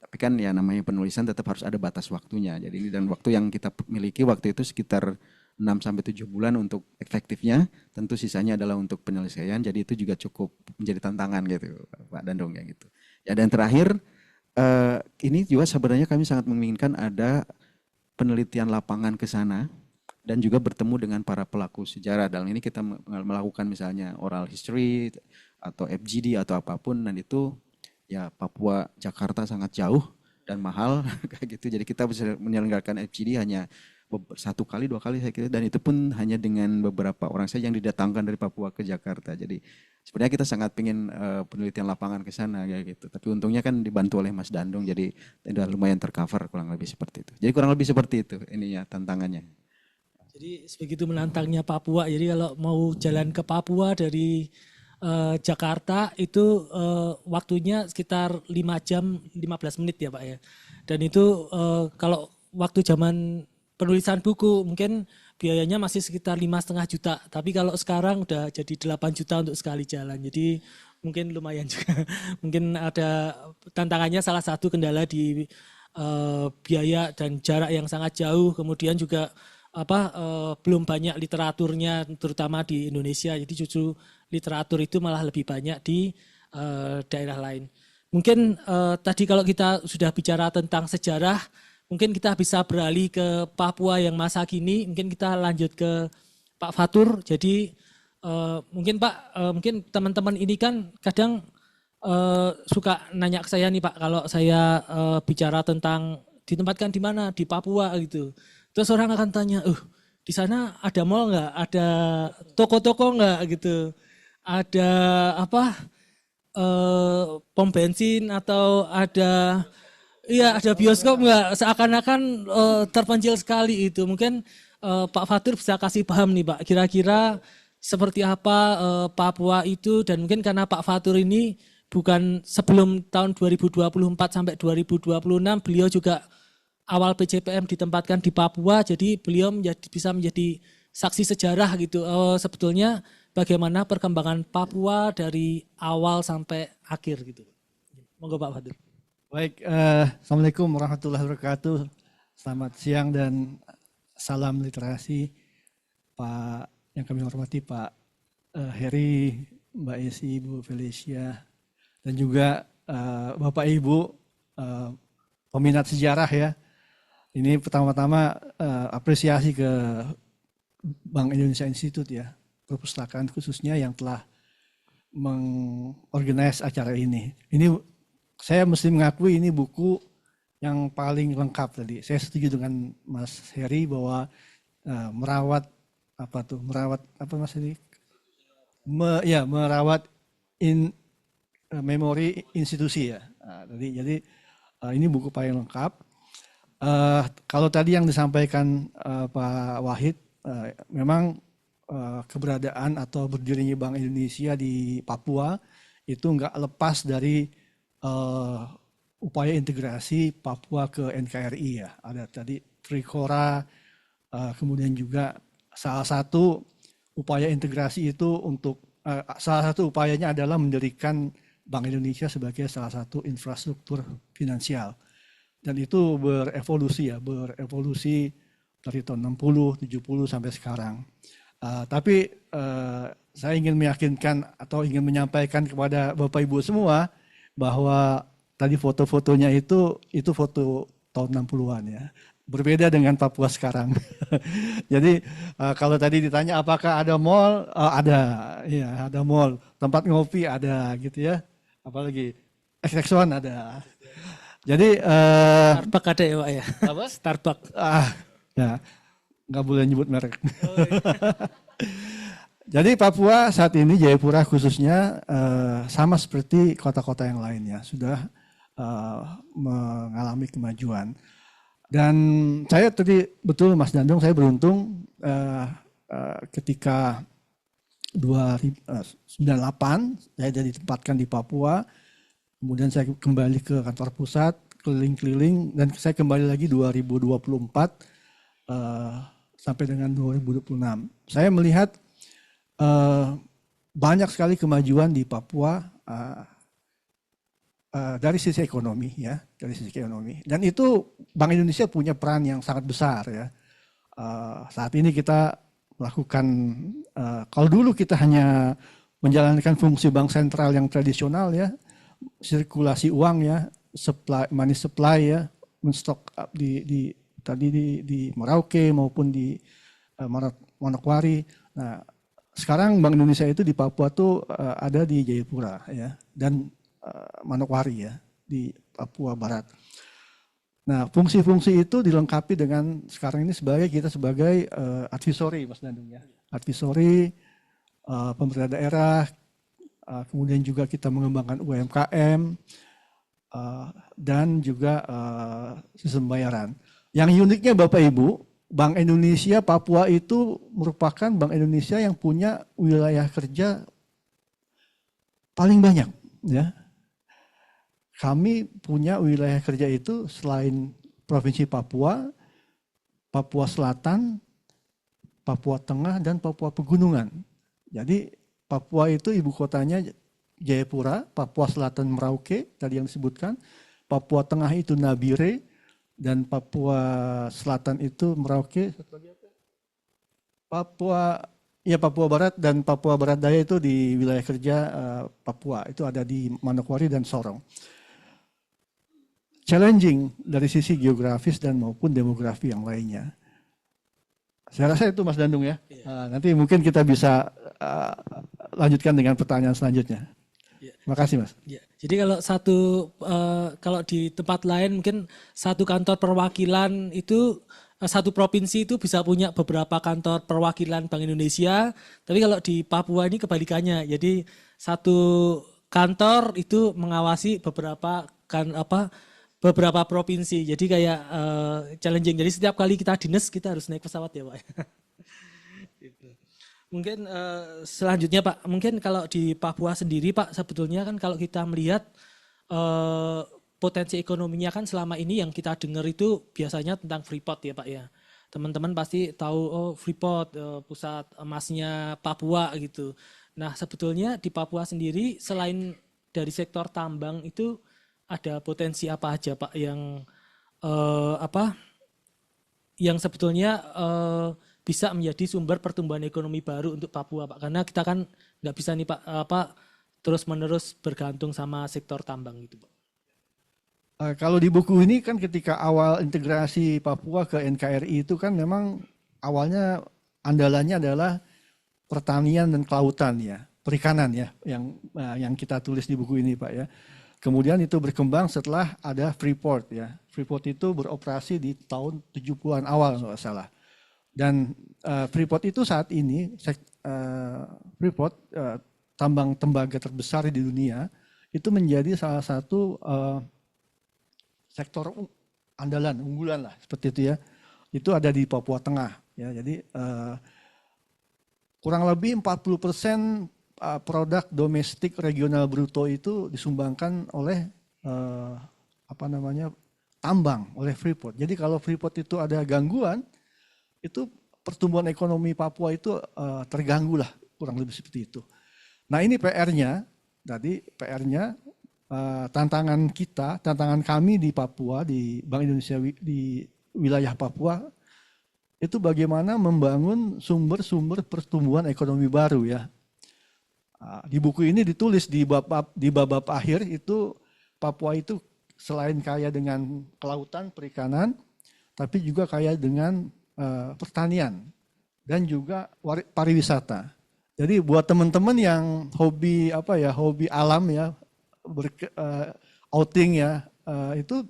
Tapi kan ya namanya penulisan tetap harus ada batas waktunya. Jadi dan waktu yang kita miliki waktu itu sekitar 6-7 bulan untuk efektifnya. Tentu sisanya adalah untuk penyelesaian. Jadi itu juga cukup menjadi tantangan gitu Pak Dandung ya gitu. Ya dan terakhir ini juga sebenarnya kami sangat menginginkan ada penelitian lapangan ke sana dan juga bertemu dengan para pelaku sejarah. Dalam ini kita melakukan misalnya oral history atau FGD atau apapun dan itu ya Papua Jakarta sangat jauh dan mahal kayak gitu. Jadi kita bisa menyelenggarakan FGD hanya 1 kali 2 kali saya kira dan itu pun hanya dengan beberapa orang saja yang didatangkan dari Papua ke Jakarta. Jadi sebenarnya kita sangat ingin penelitian lapangan ke sana kayak gitu. Tapi untungnya kan dibantu oleh Mas Dandung jadi udah lumayan tercover kurang lebih seperti itu. Jadi kurang lebih seperti itu ininya tantangannya. Jadi sebegitu menantangnya Papua. Jadi kalau mau jalan ke Papua dari Jakarta itu waktunya sekitar 5 jam 15 menit ya Pak ya. Dan itu kalau waktu zaman penulisan buku mungkin biayanya masih sekitar 5,5 juta. Tapi kalau sekarang udah jadi 8 juta untuk sekali jalan. Jadi mungkin lumayan juga. Mungkin ada tantangannya salah satu kendala di biaya dan jarak yang sangat jauh. Kemudian juga belum banyak literaturnya, terutama di Indonesia. Jadi justru literatur itu malah lebih banyak di daerah lain. Mungkin tadi kalau kita sudah bicara tentang sejarah, mungkin kita bisa beralih ke Papua yang masa kini. Mungkin kita lanjut ke Pak Fatur. Jadi mungkin Pak, mungkin teman-teman ini kan kadang suka nanya ke saya nih Pak, kalau saya bicara tentang ditempatkan di mana, di Papua gitu. Terus orang akan tanya, di sana ada mall nggak, ada toko-toko nggak gitu, ada pom bensin atau ada bioskop nggak? Seakan-akan terpencil sekali itu. Mungkin Pak Fatur bisa kasih paham nih Pak, kira-kira seperti apa Papua itu, dan mungkin karena Pak Fatur ini bukan sebelum tahun 2024 sampai 2026, beliau juga awal PJPM ditempatkan di Papua, jadi beliau bisa menjadi saksi sejarah gitu. Sebetulnya bagaimana perkembangan Papua dari awal sampai akhir gitu. Monggo Pak Fatur. Baik, Assalamualaikum warahmatullahi wabarakatuh. Selamat siang dan salam literasi Pak yang kami hormati Pak Heri, Mbak Esi, Ibu Felicia, dan juga Bapak Ibu peminat sejarah ya. Ini pertama-tama apresiasi ke Bank Indonesia Institute ya, perpustakaan khususnya yang telah mengorganize acara ini. Ini saya mesti mengakui ini buku yang paling lengkap tadi. Saya setuju dengan Mas Heri bahwa merawat Mas Heri? Merawat memori institusi ya. Jadi ini buku paling lengkap. Kalau tadi yang disampaikan Pak Wahid, memang keberadaan atau berdirinya Bank Indonesia di Papua itu nggak lepas dari upaya integrasi Papua ke NKRI ya. Ada tadi Trikora, kemudian juga salah satu upaya integrasi itu salah satu upayanya adalah mendirikan Bank Indonesia sebagai salah satu infrastruktur finansial. Dan itu berevolusi dari tahun 60, 70 sampai sekarang. Tapi saya ingin meyakinkan atau ingin menyampaikan kepada Bapak Ibu semua bahwa tadi foto-fotonya itu foto tahun 60-an ya. Berbeda dengan Papua sekarang. Jadi kalau tadi ditanya apakah ada mall, ada mall. Tempat ngopi ada gitu ya. Apalagi XX1 ada. Jadi Starbucks ada ya Pak ya? Apa? Starbucks. Ya, nggak boleh nyebut merek. Jadi Papua saat ini, Jayapura khususnya sama seperti kota-kota yang lainnya sudah mengalami kemajuan. Dan saya tadi betul Mas Dandung, saya beruntung ketika 2098 saya jadi ditempatkan di Papua, kemudian saya kembali ke kantor pusat, keliling-keliling, dan saya kembali lagi 2024 sampai dengan 2026. Saya melihat banyak sekali kemajuan di Papua dari sisi ekonomi ya, dari sisi ekonomi. Dan itu Bank Indonesia punya peran yang sangat besar ya. Saat ini kita melakukan, kalau dulu kita hanya menjalankan fungsi bank sentral yang tradisional ya, sirkulasi uang ya, money supply ya, menstok di Merauke maupun di Manokwari. Nah, sekarang Bank Indonesia itu di Papua tuh ada di Jayapura ya, dan Manokwari ya, di Papua Barat. Nah, fungsi-fungsi itu dilengkapi dengan sekarang ini kita sebagai advisory Mas Dandung ya. Advisory pemerintah daerah, kemudian juga kita mengembangkan UMKM dan juga sistem pembayaran. Yang uniknya Bapak Ibu, Bank Indonesia Papua itu merupakan Bank Indonesia yang punya wilayah kerja paling banyak ya. Kami punya wilayah kerja itu selain Provinsi Papua, Papua Selatan, Papua Tengah, dan Papua Pegunungan. Jadi Papua itu ibu kotanya Jayapura, Papua Selatan Merauke, tadi yang disebutkan, Papua Tengah itu Nabire, dan Papua Selatan itu Merauke, Papua, ya Papua Barat dan Papua Barat Daya itu di wilayah kerja Papua, itu ada di Manokwari dan Sorong. Challenging dari sisi geografis dan maupun demografi yang lainnya. Saya rasa itu Mas Dandung ya. Nanti mungkin kita bisa lanjutkan dengan pertanyaan selanjutnya. Terima kasih Mas. Ya, jadi kalau di tempat lain mungkin satu kantor perwakilan itu satu provinsi itu bisa punya beberapa kantor perwakilan Bank Indonesia, tapi kalau di Papua ini kebalikannya. Jadi satu kantor itu mengawasi beberapa provinsi. Jadi kayak challenging. Jadi setiap kali kita dinas kita harus naik pesawat ya Pak. Mungkin selanjutnya Pak, mungkin kalau di Papua sendiri Pak, sebetulnya kan kalau kita melihat potensi ekonominya kan selama ini yang kita dengar itu biasanya tentang Freeport ya Pak ya. Teman-teman pasti tahu Freeport pusat emasnya Papua gitu. Nah sebetulnya di Papua sendiri selain dari sektor tambang itu ada potensi apa aja Pak yang sebetulnya bisa menjadi sumber pertumbuhan ekonomi baru untuk Papua Pak. Karena kita kan nggak bisa nih Pak terus-menerus bergantung sama sektor tambang gitu Pak. Kalau di buku ini kan ketika awal integrasi Papua ke NKRI itu kan memang awalnya andalannya adalah pertanian dan kelautan ya, perikanan ya, yang kita tulis di buku ini Pak ya. Kemudian itu berkembang setelah ada Freeport ya. Freeport itu beroperasi di tahun 70-an awal kalau nggak salah. Dan Freeport itu saat ini Freeport tambang tembaga terbesar di dunia itu menjadi salah satu sektor andalan, unggulan lah seperti itu ya. Itu ada di Papua Tengah ya. Jadi kurang lebih 40% produk domestik regional bruto itu disumbangkan oleh tambang, oleh Freeport. Jadi kalau Freeport itu ada gangguan, itu pertumbuhan ekonomi Papua itu terganggu lah, kurang lebih seperti itu. Nah ini PR-nya, tantangan kami di Papua, di Bank Indonesia di wilayah Papua, itu bagaimana membangun sumber-sumber pertumbuhan ekonomi baru ya. Di buku ini ditulis di bab akhir itu Papua itu selain kaya dengan kelautan, perikanan, tapi juga kaya dengan pertanian dan juga pariwisata. Jadi buat teman-teman yang hobi alam ya, outing ya, itu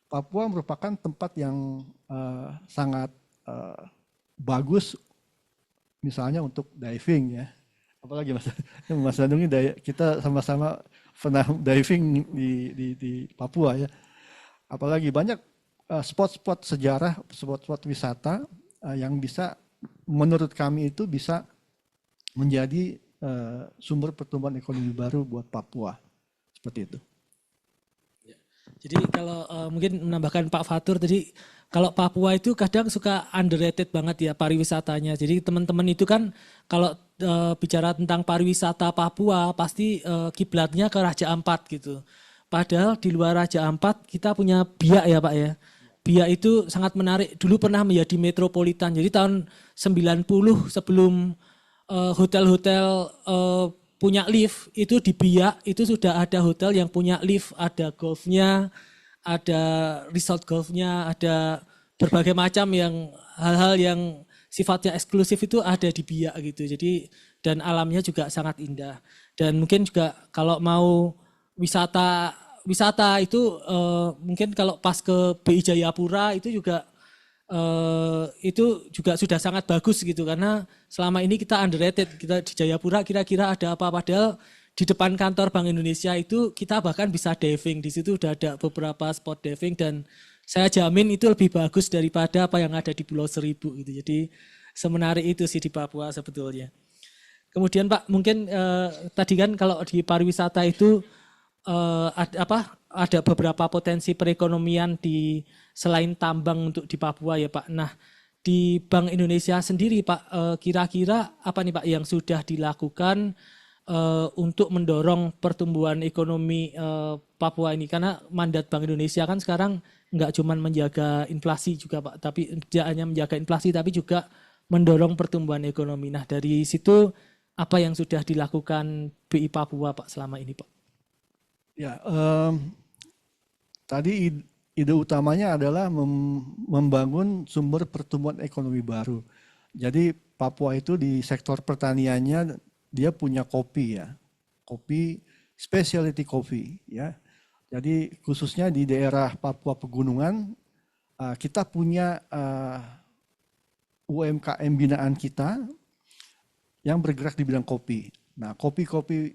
Papua merupakan tempat yang sangat bagus misalnya untuk diving ya. Apalagi Mas Dandung ini kita sama-sama pernah diving di Papua ya. Apalagi banyak spot-spot sejarah, spot-spot wisata yang bisa menurut kami itu bisa menjadi sumber pertumbuhan ekonomi baru buat Papua. Seperti itu. Jadi kalau mungkin menambahkan Pak Fatur tadi, kalau Papua itu kadang suka underrated banget ya pariwisatanya. Jadi teman-teman itu kan kalau bicara tentang pariwisata Papua pasti kiblatnya ke Raja Ampat gitu. Padahal di luar Raja Ampat kita punya Biak ya Pak ya. Biak itu sangat menarik. Dulu pernah menjadi metropolitan. Jadi tahun 90 sebelum hotel-hotel punya lift, itu di Biak itu sudah ada hotel yang punya lift, ada golfnya, ada resort golfnya, ada berbagai macam yang hal-hal yang sifatnya eksklusif itu ada di Biak gitu. Jadi dan alamnya juga sangat indah. Dan mungkin juga kalau mau wisata itu mungkin kalau pas ke BI Jayapura itu juga sudah sangat bagus gitu, karena selama ini kita underrated. Kita di Jayapura kira-kira ada apa, padahal di depan kantor Bank Indonesia itu kita bahkan bisa diving. Di situ udah ada beberapa spot diving dan saya jamin itu lebih bagus daripada apa yang ada di Pulau Seribu gitu. Jadi semenarik itu sih di Papua sebetulnya. Kemudian Pak, mungkin tadi kan kalau di pariwisata itu ada beberapa potensi perekonomian selain tambang untuk di Papua ya Pak. Nah di Bank Indonesia sendiri Pak, kira-kira apa nih Pak yang sudah dilakukan untuk mendorong pertumbuhan ekonomi Papua ini? Karena mandat Bank Indonesia kan sekarang nggak cuma menjaga inflasi juga Pak, tapi tidak hanya menjaga inflasi tapi juga mendorong pertumbuhan ekonomi. Nah, dari situ apa yang sudah dilakukan BI Papua Pak selama ini Pak? Ya, tadi ide utamanya adalah membangun sumber pertumbuhan ekonomi baru. Jadi Papua itu di sektor pertaniannya dia punya kopi ya, kopi specialty coffee ya. Jadi khususnya di daerah Papua Pegunungan kita punya UMKM binaan kita yang bergerak di bidang kopi. Nah, kopi-kopi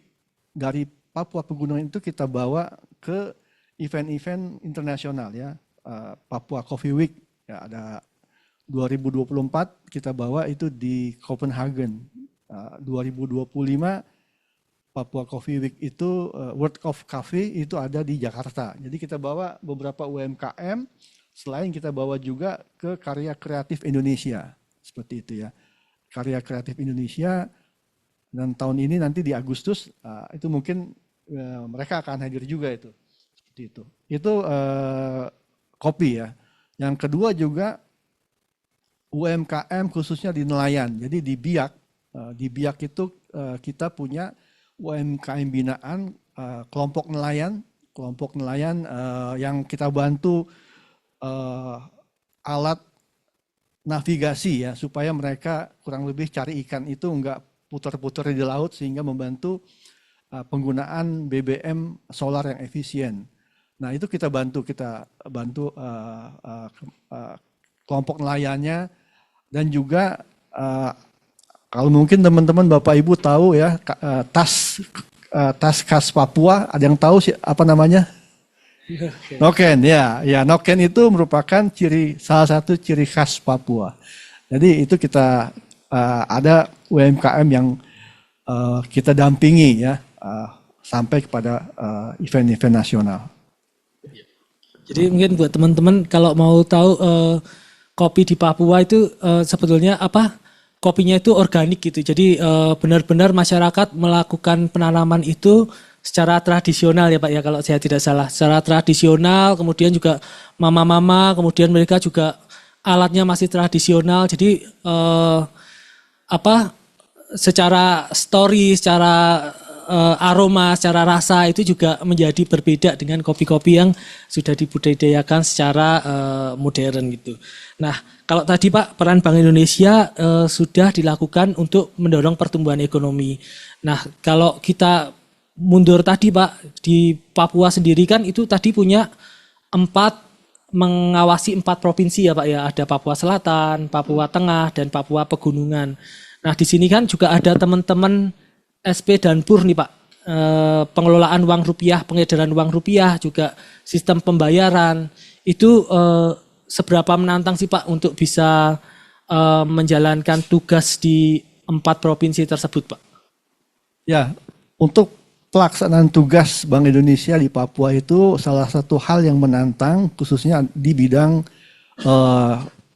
dari Papua Pegunungan itu kita bawa ke event-event internasional ya. Papua Coffee Week ya, ada 2024 kita bawa itu di Copenhagen. 2025 Papua Coffee Week itu World of Coffee itu ada di Jakarta. Jadi kita bawa beberapa UMKM, selain kita bawa juga ke karya kreatif Indonesia. Seperti itu ya. Karya kreatif Indonesia, dan tahun ini nanti di Agustus itu mungkin mereka akan hadir juga itu. Seperti itu. Itu kopi ya. Yang kedua juga UMKM khususnya di nelayan. Jadi di Biak. Di Biak itu kita punya UMKM binaan kelompok nelayan yang kita bantu alat navigasi ya supaya mereka kurang lebih cari ikan itu enggak putar-putar di laut sehingga membantu penggunaan BBM solar yang efisien. Nah itu kita bantu kelompok nelayannya, dan juga kalau mungkin teman-teman Bapak Ibu tahu ya tas khas Papua, ada yang tahu sih apa namanya? Noken ya, noken itu merupakan salah satu ciri khas Papua. Jadi itu kita ada UMKM yang kita dampingi ya sampai kepada event-event nasional. Jadi mungkin buat teman-teman kalau mau tahu kopi di Papua itu sebetulnya apa? Kopinya itu organik gitu. Jadi benar-benar masyarakat melakukan penanaman itu secara tradisional ya Pak ya, kalau saya tidak salah. Secara tradisional, kemudian juga mama-mama, kemudian mereka juga alatnya masih tradisional. Jadi secara story, secara aroma, secara rasa itu juga menjadi berbeda dengan kopi-kopi yang sudah dibudidayakan secara modern gitu. Nah, kalau tadi Pak, peran Bank Indonesia sudah dilakukan untuk mendorong pertumbuhan ekonomi. Nah, kalau kita mundur tadi Pak, di Papua sendiri kan itu tadi punya mengawasi 4 provinsi ya Pak ya. Ada Papua Selatan, Papua Tengah, dan Papua Pegunungan. Nah di sini kan juga ada teman-teman SP dan PUR nih Pak. Pengelolaan uang rupiah, pengedaran uang rupiah, juga sistem pembayaran. Itu seberapa menantang sih Pak untuk bisa menjalankan tugas di 4 provinsi tersebut Pak? Ya, untuk pelaksanaan tugas Bank Indonesia di Papua itu salah satu hal yang menantang, khususnya di bidang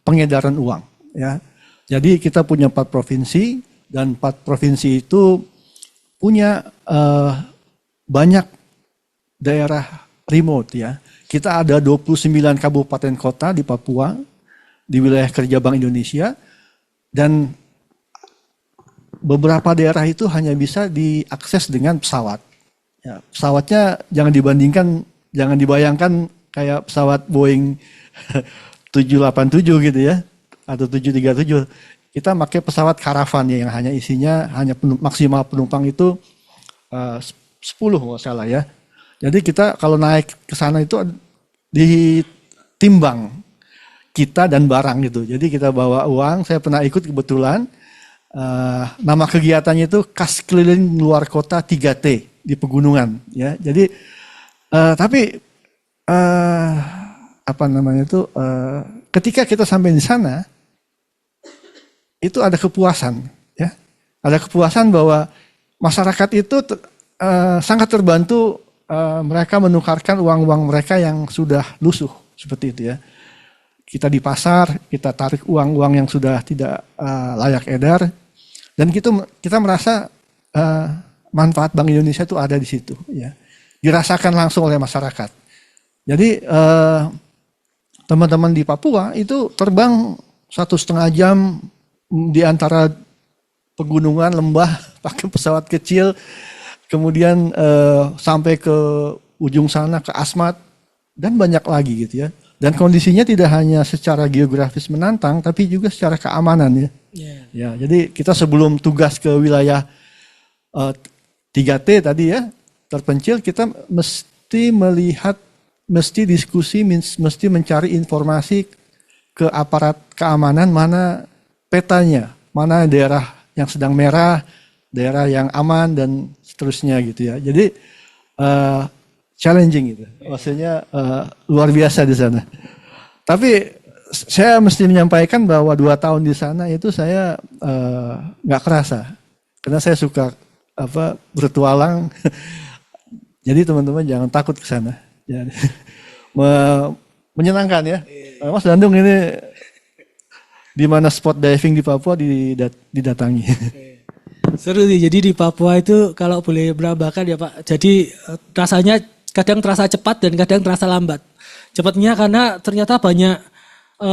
pengedaran uang. Ya, jadi kita punya 4 provinsi, dan 4 provinsi itu punya banyak daerah remote ya. Kita ada 29 kabupaten kota di Papua, di wilayah kerja Bank Indonesia, dan beberapa daerah itu hanya bisa diakses dengan pesawat. Ya, pesawatnya jangan dibayangkan kayak pesawat Boeing 787 gitu ya, atau 737. Kita pakai pesawat karavan ya, yang hanya isinya maksimal penumpang itu 10 nggak salah ya. Jadi kita kalau naik ke sana itu ditimbang kita dan barang gitu. Jadi kita bawa uang, saya pernah ikut kebetulan. Nama kegiatannya itu kas keliling luar kota 3T di pegunungan ya. Jadi ketika kita sampai di sana itu ada kepuasan ya. Ada kepuasan bahwa masyarakat itu sangat terbantu, mereka menukarkan uang-uang mereka yang sudah lusuh seperti itu ya. Kita di pasar, kita tarik uang-uang yang sudah tidak layak edar. Dan kita merasa manfaat Bank Indonesia itu ada di situ, ya, dirasakan langsung oleh masyarakat. Jadi teman-teman di Papua itu terbang 1,5 jam di antara pegunungan, lembah, pakai pesawat kecil, kemudian sampai ke ujung sana, ke Asmat, dan banyak lagi gitu ya. Dan kondisinya tidak hanya secara geografis menantang, tapi juga secara keamanan ya. Ya, jadi kita sebelum tugas ke wilayah 3T tadi ya, terpencil, kita mesti melihat, mesti diskusi, mesti mencari informasi ke aparat keamanan mana petanya, mana daerah yang sedang merah, daerah yang aman dan seterusnya gitu ya. Jadi challenging gitu, maksudnya luar biasa di sana. Tapi saya mesti menyampaikan bahwa 2 tahun di sana itu saya nggak kerasa, karena saya suka bertualang. Jadi teman-teman jangan takut ke sana. Menyenangkan ya. Mas Dandung ini di mana spot diving di Papua didatangi. Seru sih, jadi di Papua itu kalau boleh menambahkan ya Pak, jadi rasanya kadang terasa cepat dan kadang terasa lambat. Cepatnya karena ternyata banyak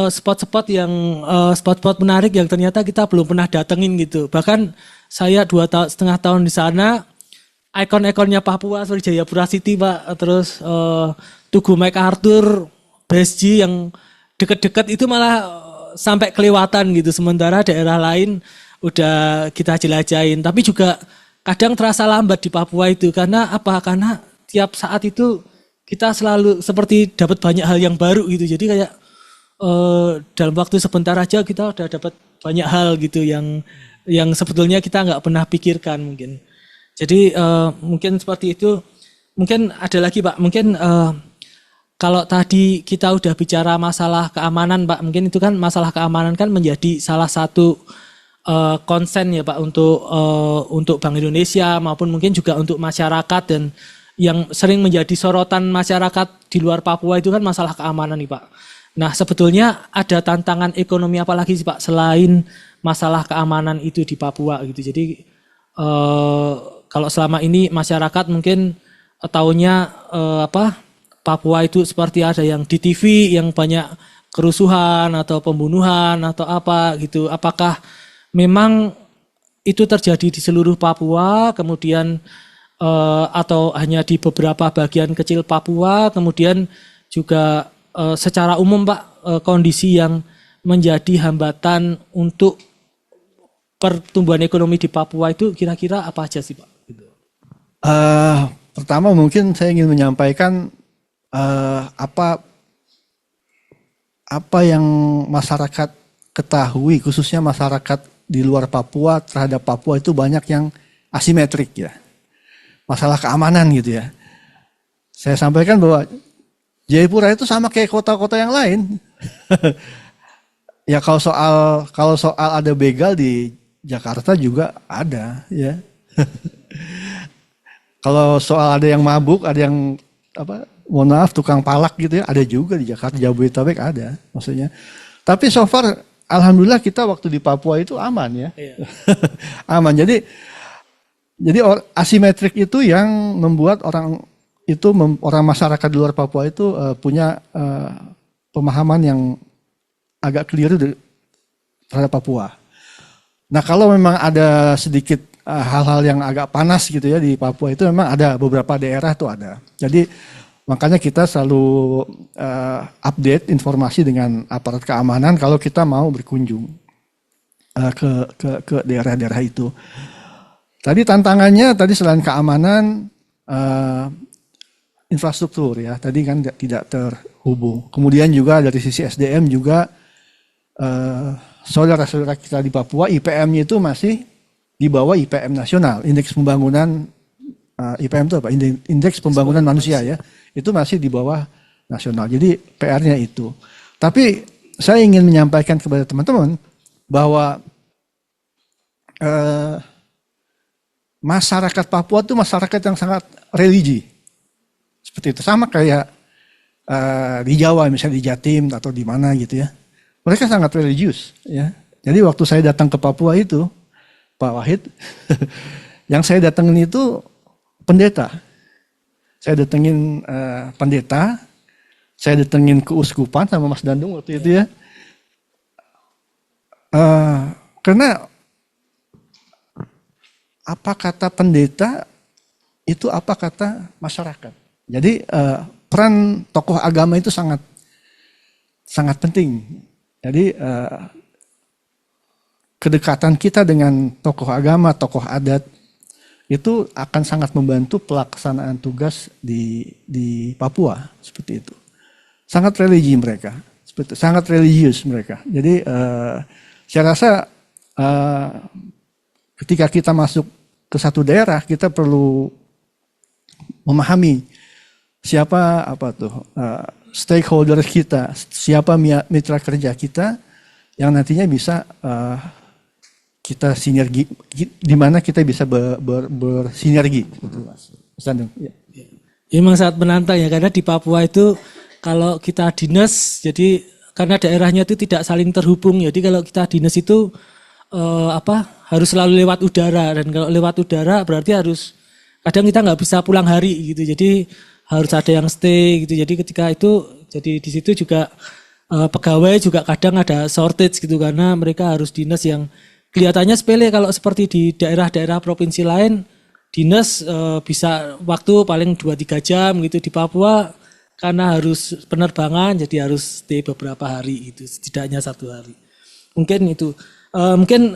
spot-spot menarik yang ternyata kita belum pernah datengin gitu. Bahkan saya 2,5 tahun di sana, ikon-ikonnya Papua seperti Jayapura City Pak, terus Tugu MacArthur, BSG yang dekat-dekat itu malah sampai kelewatan gitu. Sementara daerah lain udah kita jelajahin. Tapi juga kadang terasa lambat di Papua itu. Karena apa? Karena tiap saat itu kita selalu seperti dapat banyak hal yang baru gitu. Jadi kayak dalam waktu sebentar aja kita udah dapat banyak hal gitu yang sebetulnya kita nggak pernah pikirkan mungkin. Jadi mungkin seperti itu. Mungkin ada lagi Pak, mungkin kalau tadi kita udah bicara masalah keamanan Pak, mungkin itu kan masalah keamanan kan menjadi salah satu konsen ya Pak untuk Bank Indonesia maupun mungkin juga untuk masyarakat, dan yang sering menjadi sorotan masyarakat di luar Papua itu kan masalah keamanan nih Pak. Nah sebetulnya ada tantangan ekonomi apa lagi sih Pak selain masalah keamanan itu di Papua gitu. Jadi kalau selama ini masyarakat mungkin taunya Papua itu seperti ada yang di TV yang banyak kerusuhan atau pembunuhan atau apa gitu. Apakah memang itu terjadi di seluruh Papua kemudian atau hanya di beberapa bagian kecil Papua, kemudian juga secara umum Pak kondisi yang menjadi hambatan untuk pertumbuhan ekonomi di Papua itu kira-kira apa aja sih Pak? Pertama mungkin saya ingin menyampaikan apa yang masyarakat ketahui, khususnya masyarakat di luar Papua terhadap Papua itu banyak yang asimetrik ya. Masalah keamanan gitu ya. Saya sampaikan bahwa Jayapura itu sama kayak kota-kota yang lain. Ya kalau soal ada begal di Jakarta juga ada ya. Kalau soal ada yang mabuk, ada yang mohon maaf tukang palak gitu ya, ada juga di Jakarta, Jabodetabek ada maksudnya. Tapi so far alhamdulillah kita waktu di Papua itu aman ya. Iya. Aman. Jadi asimetrik itu yang membuat orang masyarakat di luar Papua itu punya pemahaman yang agak keliru terhadap Papua. Nah kalau memang ada sedikit hal-hal yang agak panas gitu ya di Papua itu memang ada beberapa daerah tuh ada. Jadi makanya kita selalu update informasi dengan aparat keamanan kalau kita mau berkunjung ke daerah-daerah itu. Tadi tantangannya selain keamanan infrastruktur ya, tadi kan tidak terhubung. Kemudian juga dari sisi SDM juga saudara-saudara kita di Papua IPM-nya itu masih di bawah IPM nasional, indeks pembangunan IPM itu apa? Indeks pembangunan manusia ya, itu masih di bawah nasional. Jadi PR-nya itu. Tapi saya ingin menyampaikan kepada teman-teman bahwa masyarakat Papua itu masyarakat yang sangat religi. Seperti itu, sama kayak di Jawa misalnya di Jatim atau di mana gitu ya. Mereka sangat religius ya. Jadi waktu saya datang ke Papua itu, Pak Wahid, yang saya datengin itu pendeta. Saya datengin pendeta, saya datengin keuskupan sama Mas Dandung waktu itu ya. karena apa kata pendeta itu apa kata masyarakat. Jadi peran tokoh agama itu sangat sangat penting. Jadi kedekatan kita dengan tokoh agama, tokoh adat itu akan sangat membantu pelaksanaan tugas di Papua seperti itu. Sangat religi mereka, seperti sangat religius mereka. Jadi saya rasa ketika kita masuk ke satu daerah, kita perlu memahami siapa stakeholder kita, siapa mitra kerja kita yang nantinya bisa kita sinergi, di mana kita bisa bersinergi. Ya, memang sangat menantang ya, karena di Papua itu kalau kita dinas, jadi karena daerahnya itu tidak saling terhubung, jadi kalau kita dinas itu harus selalu lewat udara, dan kalau lewat udara berarti harus kadang kita nggak bisa pulang hari gitu, jadi harus ada yang stay gitu. Jadi ketika itu, jadi di situ juga pegawai juga kadang ada shortage gitu, karena mereka harus dinas yang kelihatannya sepele kalau seperti di daerah-daerah provinsi lain, dinas bisa waktu paling 2-3 jam gitu. Di Papua karena harus penerbangan jadi harus stay beberapa hari gitu, setidaknya 1 hari. Mungkin itu. Mungkin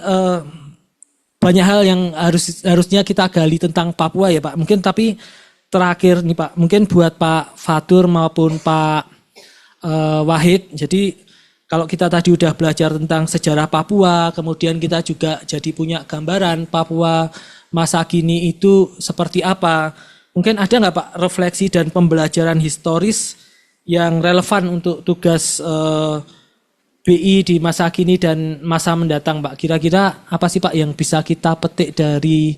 banyak hal yang harusnya kita gali tentang Papua ya Pak. Mungkin tapi terakhir nih Pak, mungkin buat Pak Fatur maupun Pak Wahid. Jadi kalau kita tadi udah belajar tentang sejarah Papua, kemudian kita juga jadi punya gambaran Papua masa kini itu seperti apa. Mungkin ada nggak Pak refleksi dan pembelajaran historis yang relevan untuk tugas BI di masa kini dan masa mendatang Pak? Kira-kira apa sih Pak yang bisa kita petik dari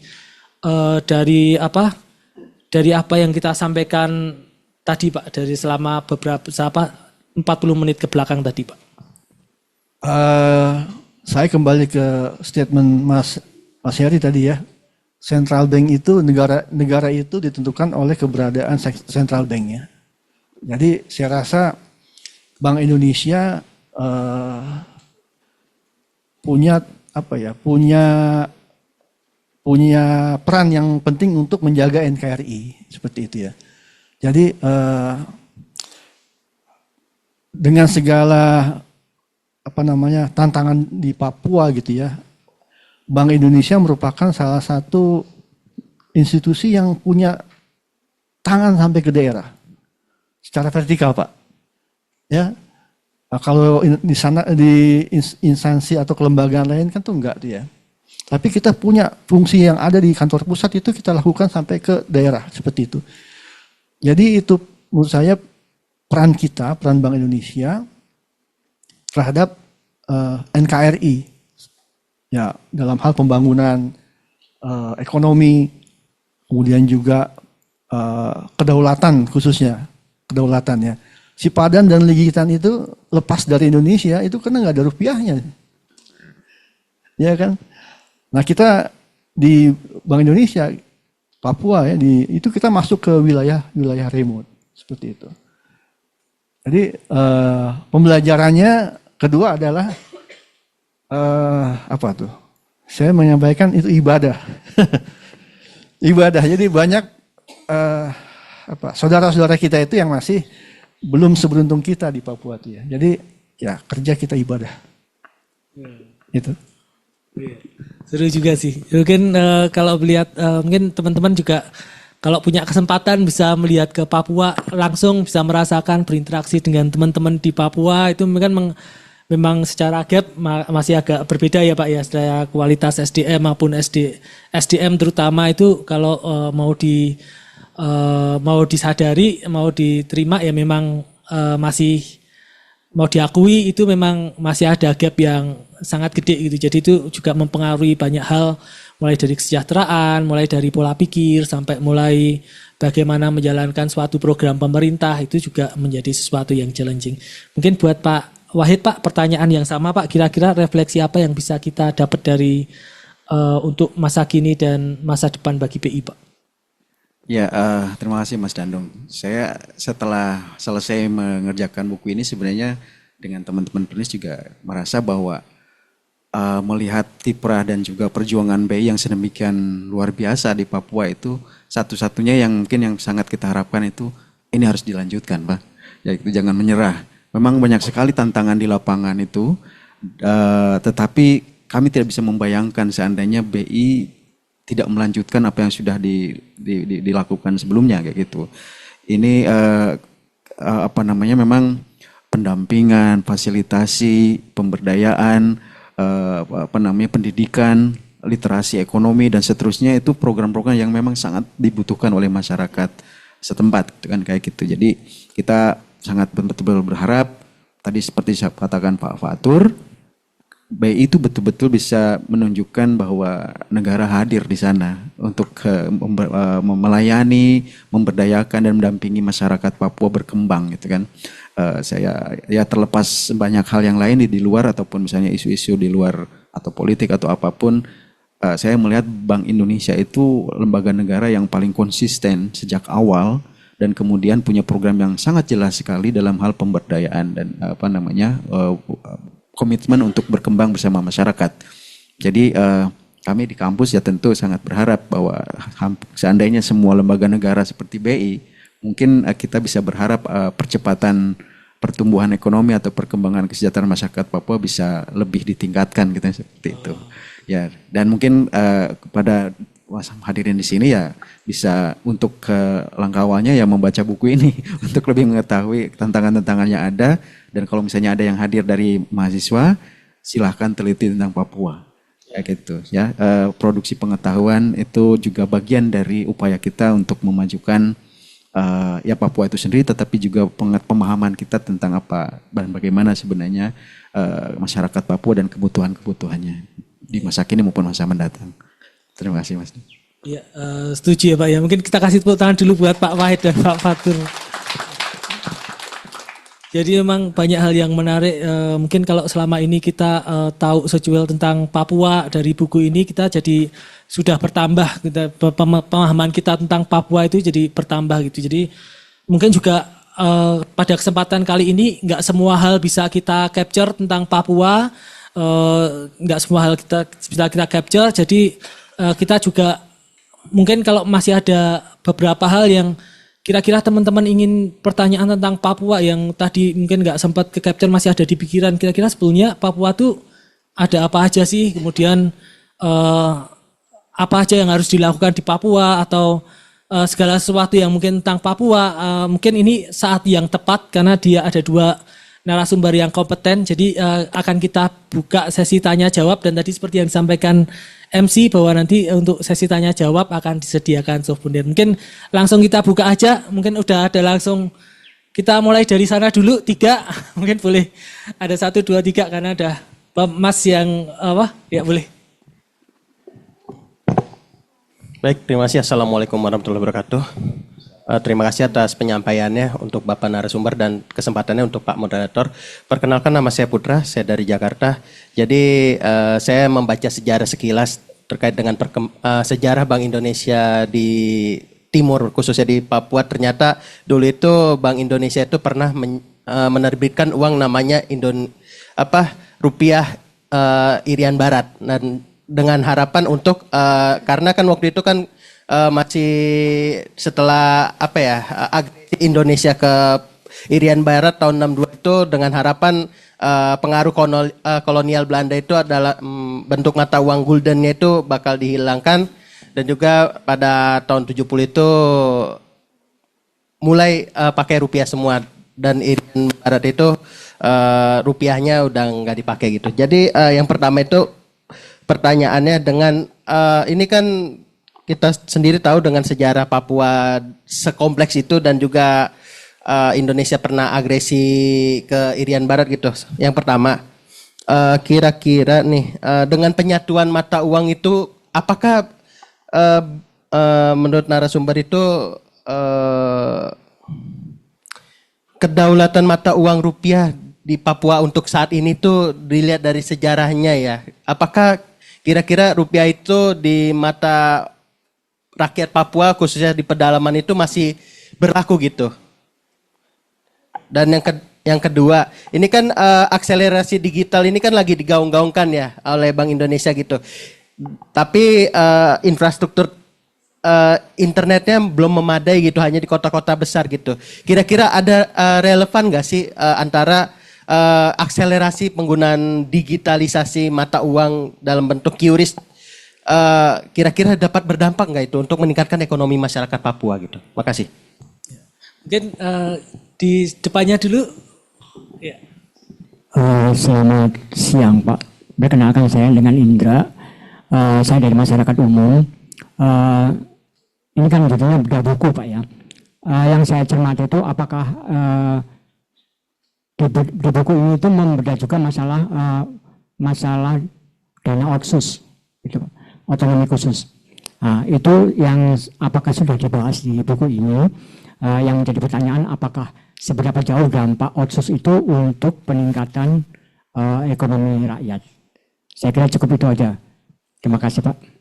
apa yang kita sampaikan tadi Pak, dari selama beberapa 40 menit ke belakang tadi Pak? Saya kembali ke statement Mas Heri tadi ya. Central bank itu negara itu ditentukan oleh keberadaan central banknya. Jadi saya rasa Bank Indonesia punya peran yang penting untuk menjaga NKRI seperti itu ya. Jadi dengan segala tantangan di Papua gitu ya, Bank Indonesia merupakan salah satu institusi yang punya tangan sampai ke daerah secara vertikal Pak. Ya. Nah, kalau di sana di instansi atau kelembagaan lain kan tuh enggak tuh ya. Tapi kita punya fungsi yang ada di kantor pusat itu kita lakukan sampai ke daerah seperti itu. Jadi itu menurut saya peran Bank Indonesia terhadap NKRI ya, dalam hal pembangunan ekonomi, kemudian juga kedaulatan khususnya kedaulatan ya. Sipadan dan Legitan itu lepas dari Indonesia itu karena nggak ada rupiahnya, ya kan? Nah kita di Bank Indonesia Papua ya, itu kita masuk ke wilayah remote seperti itu. Jadi pembelajarannya kedua adalah saya menyampaikan itu ibadah, ibadah. Jadi banyak saudara-saudara kita itu yang masih belum seberuntung kita di Papua tuh ya. Jadi ya kerja kita ibadah. Itu. Seru juga sih. Mungkin kalau melihat mungkin teman-teman juga kalau punya kesempatan bisa melihat ke Papua langsung, bisa merasakan berinteraksi dengan teman-teman di Papua, itu memang secara gap masih agak berbeda ya Pak ya, secara kualitas SDM maupun SDM terutama itu kalau mau disadari, mau diterima ya memang masih mau diakui itu memang masih ada gap yang sangat gede gitu. Jadi itu juga mempengaruhi banyak hal, mulai dari kesejahteraan, mulai dari pola pikir, sampai mulai bagaimana menjalankan suatu program pemerintah, itu juga menjadi sesuatu yang challenging. Mungkin buat Pak Wahid Pak, pertanyaan yang sama Pak, kira-kira refleksi apa yang bisa kita dapat dari untuk masa kini dan masa depan bagi BI Pak? Ya, terima kasih Mas Dandung. Saya setelah selesai mengerjakan buku ini sebenarnya dengan teman-teman penulis juga merasa bahwa melihat kiprah dan juga perjuangan BI yang sedemikian luar biasa di Papua itu satu-satunya yang mungkin yang sangat kita harapkan itu ini harus dilanjutkan, Pak. Yaitu jangan menyerah. Memang banyak sekali tantangan di lapangan itu, tetapi kami tidak bisa membayangkan seandainya BI tidak melanjutkan apa yang sudah dilakukan sebelumnya kayak gitu. Ini memang pendampingan, fasilitasi, pemberdayaan, pendidikan, literasi ekonomi dan seterusnya itu program-program yang memang sangat dibutuhkan oleh masyarakat setempat gitu kan kayak gitu. Jadi kita sangat betul-betul berharap tadi seperti saya katakan Pak Fatur, BI itu betul-betul bisa menunjukkan bahwa negara hadir di sana untuk melayani, memberdayakan dan mendampingi masyarakat Papua berkembang gitu kan. Saya ya terlepas banyak hal yang lain di luar ataupun misalnya isu-isu di luar atau politik atau apapun, saya melihat Bank Indonesia itu lembaga negara yang paling konsisten sejak awal dan kemudian punya program yang sangat jelas sekali dalam hal pemberdayaan dan komitmen untuk berkembang bersama masyarakat. Jadi kami di kampus ya tentu sangat berharap bahwa seandainya semua lembaga negara seperti BI, mungkin kita bisa berharap percepatan pertumbuhan ekonomi atau perkembangan kesejahteraan masyarakat Papua bisa lebih ditingkatkan gitu seperti itu. Ya, dan mungkin kepada hadirin di sini ya bisa untuk langkah awalnya ya membaca buku ini untuk lebih mengetahui tantangan-tantangan yang ada, dan kalau misalnya ada yang hadir dari mahasiswa silahkan teliti tentang Papua ya gitu ya. Produksi pengetahuan itu juga bagian dari upaya kita untuk memajukan ya Papua itu sendiri, tetapi juga pemahaman kita tentang apa dan bagaimana sebenarnya masyarakat Papua dan kebutuhan-kebutuhannya di masa kini maupun masa mendatang. Terima kasih Mas. Ya, setuju ya Pak ya. Mungkin kita kasih tepuk tangan dulu buat Pak Wahid dan Pak Fatur. Jadi memang banyak hal yang menarik. Mungkin kalau selama ini kita tahu sejual tentang Papua dari buku ini, kita jadi sudah bertambah. Pemahaman kita tentang Papua itu jadi bertambah gitu. Jadi mungkin juga pada kesempatan kali ini nggak semua hal bisa kita capture tentang Papua. Nggak semua hal bisa kita capture. Jadi kita juga mungkin kalau masih ada beberapa hal yang kira-kira teman-teman ingin pertanyaan tentang Papua yang tadi mungkin nggak sempat ke capture masih ada di pikiran, kira-kira sebetulnya Papua tuh ada apa aja sih, kemudian apa aja yang harus dilakukan di Papua atau segala sesuatu yang mungkin tentang Papua. Mungkin ini saat yang tepat karena dia ada dua narasumber yang kompeten, jadi akan kita buka sesi tanya jawab, dan tadi seperti yang disampaikan MC bahwa nanti untuk sesi tanya jawab akan disediakan souvenir. Mungkin langsung kita buka aja, mungkin udah ada langsung, kita mulai dari sana dulu 3, mungkin boleh ada 1, 2, 3 karena ada Mas yang ya boleh. Baik, terima kasih. Assalamualaikum warahmatullahi wabarakatuh. Terima kasih atas penyampaiannya untuk Bapak narasumber dan kesempatannya untuk Pak Moderator. Perkenalkan, nama saya Putra, saya dari Jakarta. Jadi saya membaca sejarah sekilas terkait dengan sejarah Bank Indonesia di Timur, khususnya di Papua. Ternyata dulu itu Bank Indonesia itu pernah menerbitkan uang namanya rupiah Irian Barat. Dan dengan harapan untuk karena kan waktu itu kan masih setelah agresi Indonesia ke Irian Barat tahun 62 itu dengan harapan pengaruh kolonial Belanda itu adalah bentuk mata uang guldennya itu bakal dihilangkan, dan juga pada tahun 70 itu mulai pakai rupiah semua, dan Irian Barat itu rupiahnya udah nggak dipakai gitu. Jadi yang pertama itu pertanyaannya dengan ini kan kita sendiri tahu dengan sejarah Papua sekompleks itu, dan juga Indonesia pernah agresi ke Irian Barat gitu. Yang pertama, kira-kira nih dengan penyatuan mata uang itu, apakah menurut narasumber itu kedaulatan mata uang rupiah di Papua untuk saat ini tuh dilihat dari sejarahnya ya, apakah kira-kira rupiah itu di mata rakyat Papua khususnya di pedalaman itu masih berlaku gitu? Dan Yang kedua, ini kan akselerasi digital ini kan lagi digaung-gaungkan ya oleh Bank Indonesia gitu. Tapi infrastruktur internetnya belum memadai gitu, hanya di kota-kota besar gitu. Kira-kira ada relevan nggak sih antara akselerasi penggunaan digitalisasi mata uang dalam bentuk QRIS, kira-kira dapat berdampak nggak itu untuk meningkatkan ekonomi masyarakat Papua gitu? Makasih. Mungkin di depannya dulu. Ya. Selamat siang Pak. Perkenalkan saya dengan Indra. Saya dari masyarakat umum. Ini kan judulnya bedah buku Pak ya. Yang saya cermati itu apakah di buku ini itu membedah juga masalah dana otsus, gitu, Pak. Otonomi khusus. Itu yang apakah sudah dibahas di buku ini? Yang menjadi pertanyaan apakah seberapa jauh dampak otsus itu untuk peningkatan ekonomi rakyat? Saya kira cukup itu aja. Terima kasih Pak.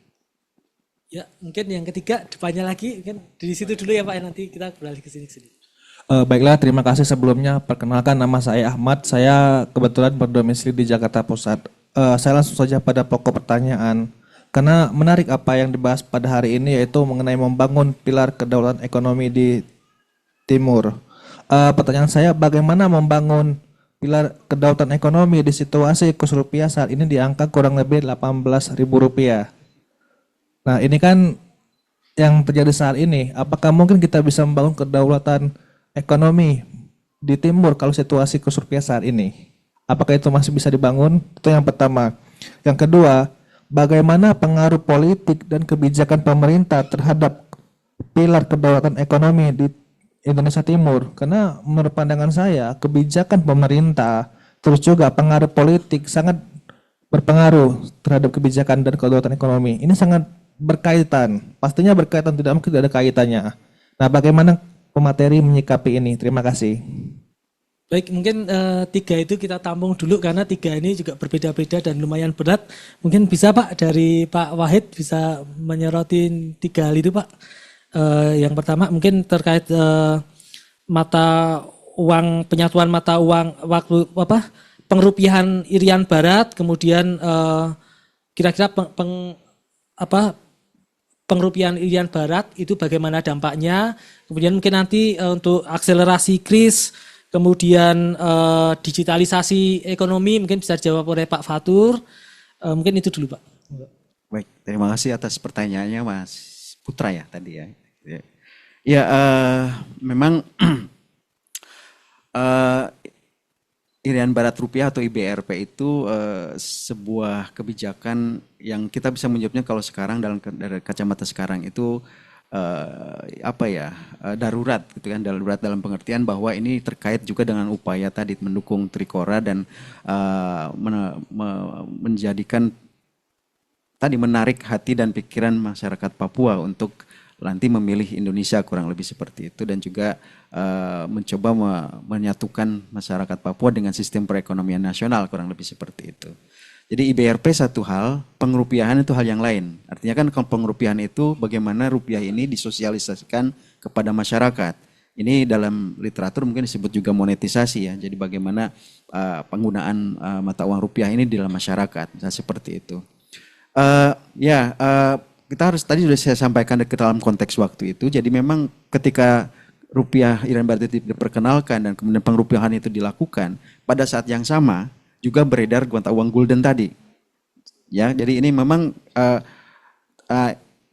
Ya, mungkin yang ketiga depannya lagi, mungkin di situ dulu ya Pak, nanti kita beralih ke sini. Baiklah, terima kasih sebelumnya. Perkenalkan, nama saya Ahmad. Saya kebetulan berdomisili di Jakarta Pusat. Saya langsung saja pada pokok pertanyaan. Karena menarik apa yang dibahas pada hari ini, yaitu mengenai membangun pilar kedaulatan ekonomi di Timur. Pertanyaan saya, bagaimana membangun pilar kedaulatan ekonomi di situasi kurs rupiah saat ini di angka kurang lebih Rp18.000? Nah, ini kan yang terjadi saat ini. Apakah mungkin kita bisa membangun kedaulatan ekonomi di Timur kalau situasi kurs rupiah saat ini? Apakah itu masih bisa dibangun? Itu yang pertama. Yang kedua, bagaimana pengaruh politik dan kebijakan pemerintah terhadap pilar kedaulatan ekonomi di Indonesia Timur? Karena menurut pandangan saya, kebijakan pemerintah terus juga pengaruh politik sangat berpengaruh terhadap kebijakan dan kedaulatan ekonomi. Ini sangat berkaitan, pastinya berkaitan, tidak mungkin tidak ada kaitannya. Nah, bagaimana pemateri menyikapi ini? Terima kasih. Baik, mungkin tiga itu kita tampung dulu karena tiga ini juga berbeda-beda dan lumayan berat. Mungkin bisa Pak dari Pak Wahid bisa menyerotin tiga hal itu Pak. Yang pertama mungkin terkait mata uang, penyatuan mata uang waktu pengrupiahan Irian Barat, kemudian kira-kira pengrupiahan Irian Barat itu bagaimana dampaknya, kemudian mungkin nanti untuk akselerasi kris, kemudian digitalisasi ekonomi mungkin bisa dijawab oleh Pak Fatur. Mungkin itu dulu Pak. Baik, terima kasih atas pertanyaannya Mas Putra ya tadi ya. Ya, memang Irian Barat Rupiah atau IBRP itu sebuah kebijakan yang kita bisa menyebutnya kalau sekarang dari kacamata sekarang itu darurat gitu kan, darurat dalam pengertian bahwa ini terkait juga dengan upaya tadi mendukung Trikora dan menjadikan tadi menarik hati dan pikiran masyarakat Papua untuk nanti memilih Indonesia, kurang lebih seperti itu, dan juga mencoba menyatukan masyarakat Papua dengan sistem perekonomian nasional, kurang lebih seperti itu. Jadi IBRP satu hal, pengrupiahan itu hal yang lain. Artinya kan pengrupiahan itu bagaimana rupiah ini disosialisasikan kepada masyarakat. Ini dalam literatur mungkin disebut juga monetisasi ya. Jadi bagaimana penggunaan mata uang rupiah ini di dalam masyarakat, misalnya seperti itu. Kita harus, tadi sudah saya sampaikan ke dalam konteks waktu itu, jadi memang ketika rupiah Irian Barat itu diperkenalkan dan kemudian pengrupiahan itu dilakukan, pada saat yang sama juga beredar mata uang gulden tadi. Ya, jadi ini memang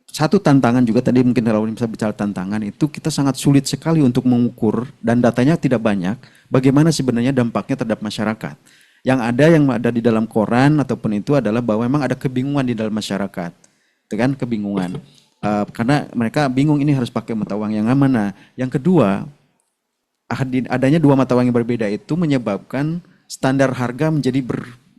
satu tantangan juga tadi, mungkin kalau bisa bicara tantangan itu kita sangat sulit sekali untuk mengukur dan datanya tidak banyak bagaimana sebenarnya dampaknya terhadap masyarakat. Yang ada di dalam koran ataupun itu adalah bahwa memang ada kebingungan di dalam masyarakat. Itu kan kebingungan. Karena mereka bingung ini harus pakai mata uang yang mana. Yang kedua, adanya dua mata uang yang berbeda itu menyebabkan standar harga menjadi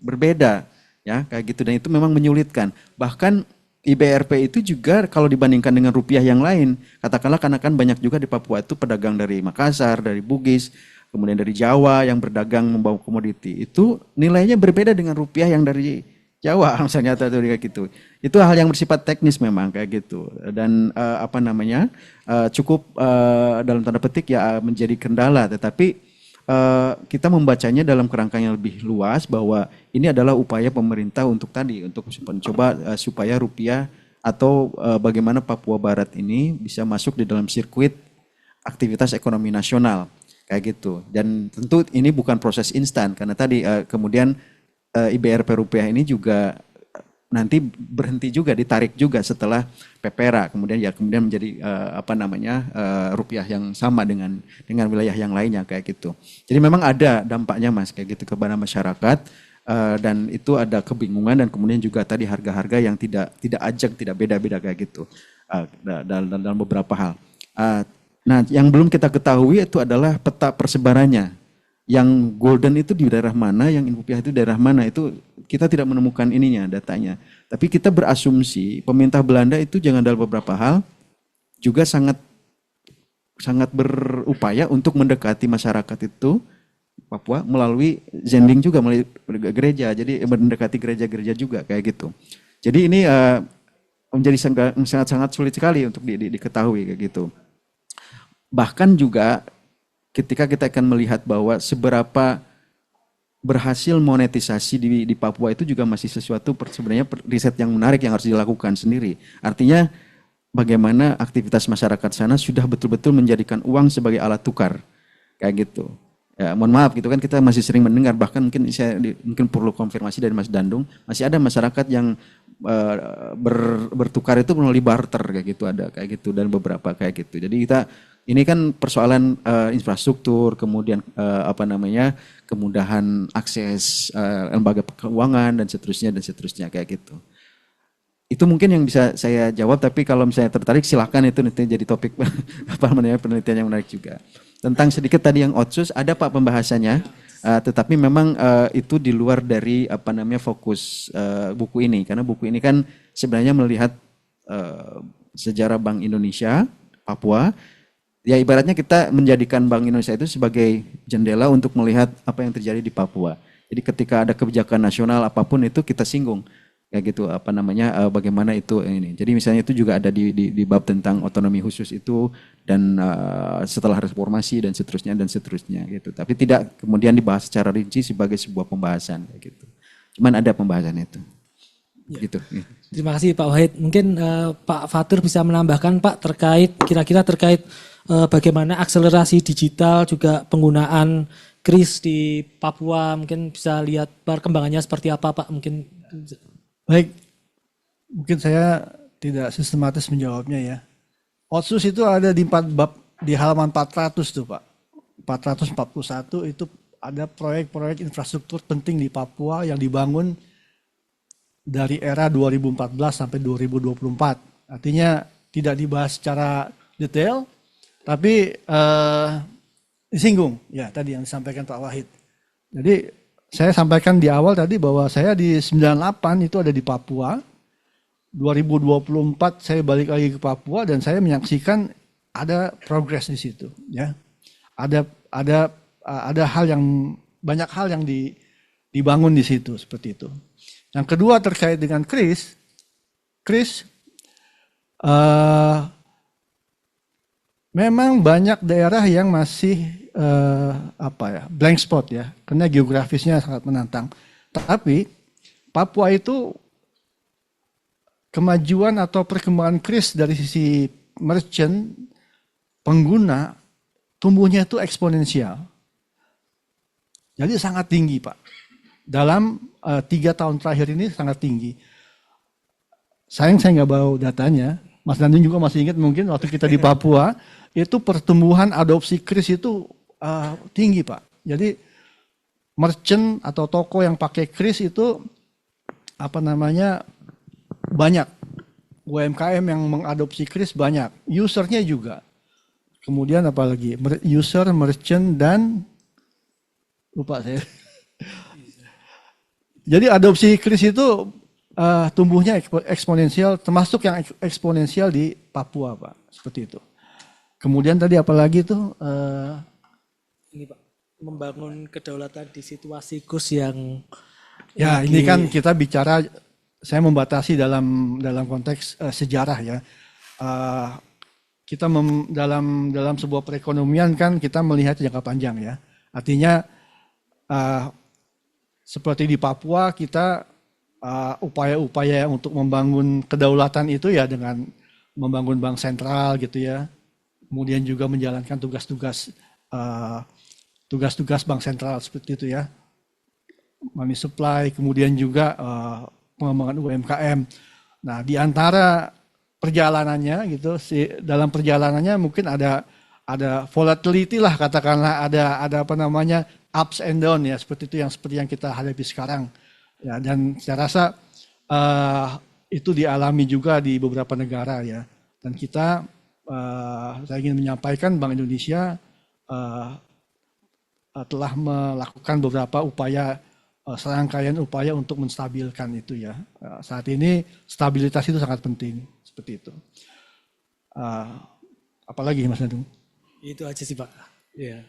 berbeda, ya kayak gitu, dan itu memang menyulitkan. Bahkan IBRP itu juga kalau dibandingkan dengan rupiah yang lain, katakanlah karena kan banyak juga di Papua itu pedagang dari Makassar, dari Bugis, kemudian dari Jawa yang berdagang membawa komoditi, itu nilainya berbeda dengan rupiah yang dari Jawa misalnya atau kayak gitu. Itu hal yang bersifat teknis memang kayak gitu, dan cukup dalam tanda petik ya menjadi kendala. Tetapi kita membacanya dalam kerangka yang lebih luas bahwa ini adalah upaya pemerintah untuk mencoba supaya rupiah atau bagaimana Papua Barat ini bisa masuk di dalam sirkuit aktivitas ekonomi nasional kayak gitu. Dan tentu ini bukan proses instan karena tadi kemudian IBRP rupiah ini juga nanti berhenti juga, ditarik juga setelah PPRA, kemudian menjadi rupiah yang sama dengan wilayah yang lainnya kayak gitu. Jadi memang ada dampaknya Mas kayak gitu kepada masyarakat, dan itu ada kebingungan dan kemudian juga tadi harga-harga yang tidak ajak, tidak beda-beda kayak gitu dalam beberapa hal. Nah, yang belum kita ketahui itu adalah peta persebarannya. Yang golden itu di daerah mana, yang rupiah itu daerah mana, itu kita tidak menemukan datanya. Tapi kita berasumsi pemerintah Belanda itu jangan dalam beberapa hal juga sangat berupaya untuk mendekati masyarakat itu Papua melalui zending juga, melalui gereja. Jadi mendekati gereja-gereja juga kayak gitu. Jadi ini menjadi sangat sulit sekali untuk diketahui kayak gitu. Bahkan juga ketika kita akan melihat bahwa seberapa berhasil monetisasi di Papua itu juga masih sesuatu sebenarnya riset yang menarik yang harus dilakukan sendiri. Artinya bagaimana aktivitas masyarakat sana sudah betul-betul menjadikan uang sebagai alat tukar kayak gitu. Ya, mohon maaf gitu kan, kita masih sering mendengar, bahkan mungkin perlu konfirmasi dari Mas Dandung, masih ada masyarakat yang bertukar itu melalui barter kayak gitu, ada kayak gitu dan beberapa kayak gitu. Jadi ini kan persoalan infrastruktur, kemudian kemudahan akses lembaga keuangan dan seterusnya kayak gitu. Itu mungkin yang bisa saya jawab, tapi kalau misalnya tertarik silakan, itu nanti jadi topik penelitian yang menarik juga. Tentang sedikit tadi yang otsus ada Pak pembahasannya, tetapi memang itu di luar dari fokus buku ini, karena buku ini kan sebenarnya melihat sejarah Bank Indonesia Papua. Ya ibaratnya kita menjadikan Bank Indonesia itu sebagai jendela untuk melihat apa yang terjadi di Papua. Jadi ketika ada kebijakan nasional apapun itu kita singgung kayak gitu, bagaimana itu ini. Jadi misalnya itu juga ada di bab tentang otonomi khusus itu, dan setelah reformasi dan seterusnya gitu. Tapi tidak kemudian dibahas secara rinci sebagai sebuah pembahasan kayak gitu. Cuman ada pembahasan itu. Ya. Gitu. Ya. Terima kasih Pak Wahid. Mungkin Pak Fatur bisa menambahkan Pak kira-kira terkait bagaimana akselerasi digital juga penggunaan KRIS di Papua, mungkin bisa lihat perkembangannya seperti apa Pak mungkin. Baik, mungkin saya tidak sistematis menjawabnya ya. Otsus itu ada di 4 bab, di halaman 400 tuh Pak. 441 itu ada proyek-proyek infrastruktur penting di Papua yang dibangun dari era 2014 sampai 2024. Artinya tidak dibahas secara detail, tapi disinggung ya tadi yang disampaikan Pak Wahid. Jadi saya sampaikan di awal tadi bahwa saya di 98 itu ada di Papua. 2024 saya balik lagi ke Papua dan saya menyaksikan ada progres di situ ya. Ada hal yang banyak hal yang dibangun di situ seperti itu. Yang kedua terkait dengan KRIS memang banyak daerah yang masih blank spot ya, karena geografisnya sangat menantang. Tapi Papua itu kemajuan atau perkembangan KRIS dari sisi merchant pengguna tumbuhnya itu eksponensial. Jadi sangat tinggi Pak. Dalam 3 tahun terakhir ini sangat tinggi. Sayang saya nggak bawa datanya. Mas Dandung juga masih ingat mungkin waktu kita di Papua itu pertumbuhan adopsi KRIS itu tinggi Pak. Jadi merchant atau toko yang pakai KRIS itu banyak. UMKM yang mengadopsi KRIS banyak. Usernya juga. Kemudian apalagi user, merchant dan lupa saya. Jadi adopsi KRIS itu tumbuhnya eksponensial, termasuk yang eksponensial di Papua Pak. Seperti itu. Kemudian tadi apalagi itu ini Pak, membangun kedaulatan di situasi KUS yang ya ini kan kita bicara, saya membatasi dalam konteks sejarah ya. Kita dalam sebuah perekonomian kan kita melihat jangka panjang ya. Artinya seperti di Papua kita upaya-upaya untuk membangun kedaulatan itu ya dengan membangun bank sentral gitu ya. Kemudian juga menjalankan tugas-tugas bank sentral seperti itu ya. Money supply, kemudian juga pengembangan UMKM. Nah, di antara perjalanannya gitu, dalam perjalanannya mungkin ada volatility lah, katakanlah ada apa namanya ups and down ya, seperti yang kita hadapi sekarang. Ya, dan saya rasa itu dialami juga di beberapa negara ya. Dan kita saya ingin menyampaikan Bank Indonesia telah melakukan beberapa upaya, serangkaian upaya untuk menstabilkan itu ya. Saat ini stabilitas itu sangat penting, seperti itu. Apalagi Mas Nadung? Itu aja sih Pak. Ya.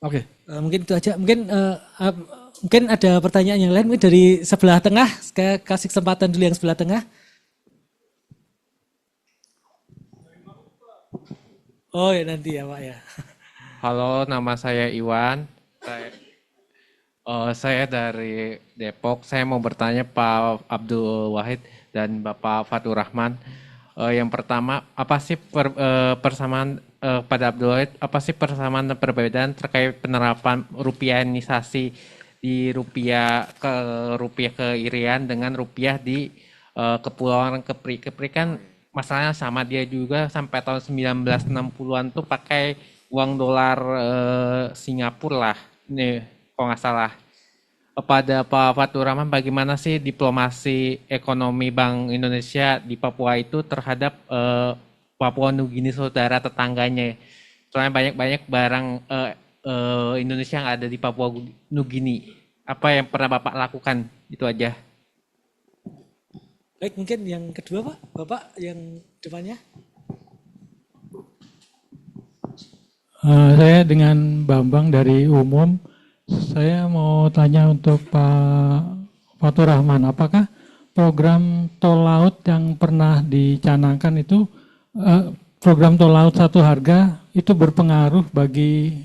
Oke. Mungkin itu aja. Mungkin ada pertanyaan yang lain mungkin dari sebelah tengah. Saya kasih kesempatan dulu yang sebelah tengah. Oh ya nanti ya Pak ya. Halo, nama saya Iwan. Saya dari Depok. Saya mau bertanya Pak Abdul Wahid dan Bapak Fatur Rahman. Yang pertama, apa sih persamaan pada Abdul Wahid? Apa sih persamaan dan perbedaan terkait penerapan rupiahisasi di rupiah ke Irian dengan rupiah di Kepulauan Kepri? Kepri kan masalahnya sama, dia juga sampai tahun 1960-an tuh pakai uang dolar Singapura lah, nih kalau nggak salah. Pada Pak Fatur Rahman, bagaimana sih diplomasi ekonomi Bank Indonesia di Papua itu terhadap Papua Nugini saudara tetangganya? Soalnya banyak barang Indonesia yang ada di Papua Nugini. Apa yang pernah Bapak lakukan? Itu aja. Baik, mungkin yang kedua Pak, Bapak yang depannya. Saya dengan Bambang dari Umum. Saya mau tanya untuk Pak Fatur Rahman, apakah program tol laut yang pernah dicanangkan itu, program tol laut satu harga itu berpengaruh bagi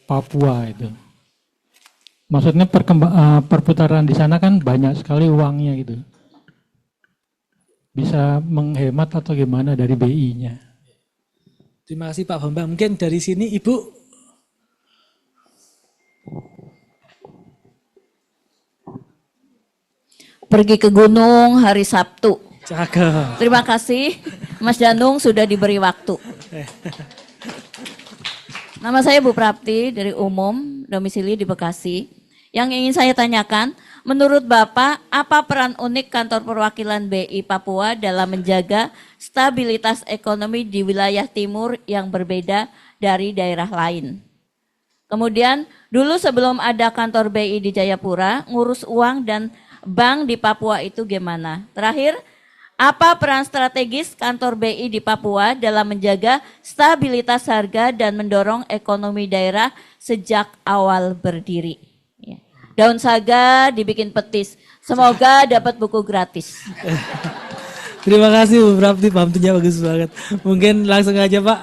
Papua itu? Maksudnya perputaran di sana kan banyak sekali uangnya gitu. Bisa menghemat atau gimana dari BI-nya? Terima kasih Pak Bambang. Mungkin dari sini Ibu. Pergi ke gunung hari Sabtu. Cakep. Terima kasih Mas Danung sudah diberi waktu. Nama saya Bu Prapti dari Umum, domisili di Bekasi. Yang ingin saya tanyakan, menurut Bapak, apa peran unik kantor perwakilan BI Papua dalam menjaga stabilitas ekonomi di wilayah timur yang berbeda dari daerah lain? Kemudian, dulu sebelum ada kantor BI di Jayapura, ngurus uang dan bank di Papua itu gimana? Terakhir, apa peran strategis kantor BI di Papua dalam menjaga stabilitas harga dan mendorong ekonomi daerah sejak awal berdiri? Daun saga dibikin petis. Semoga dapat buku gratis. Terima kasih Bu Prapti, pamtunya bagus banget. Mungkin langsung aja Pak.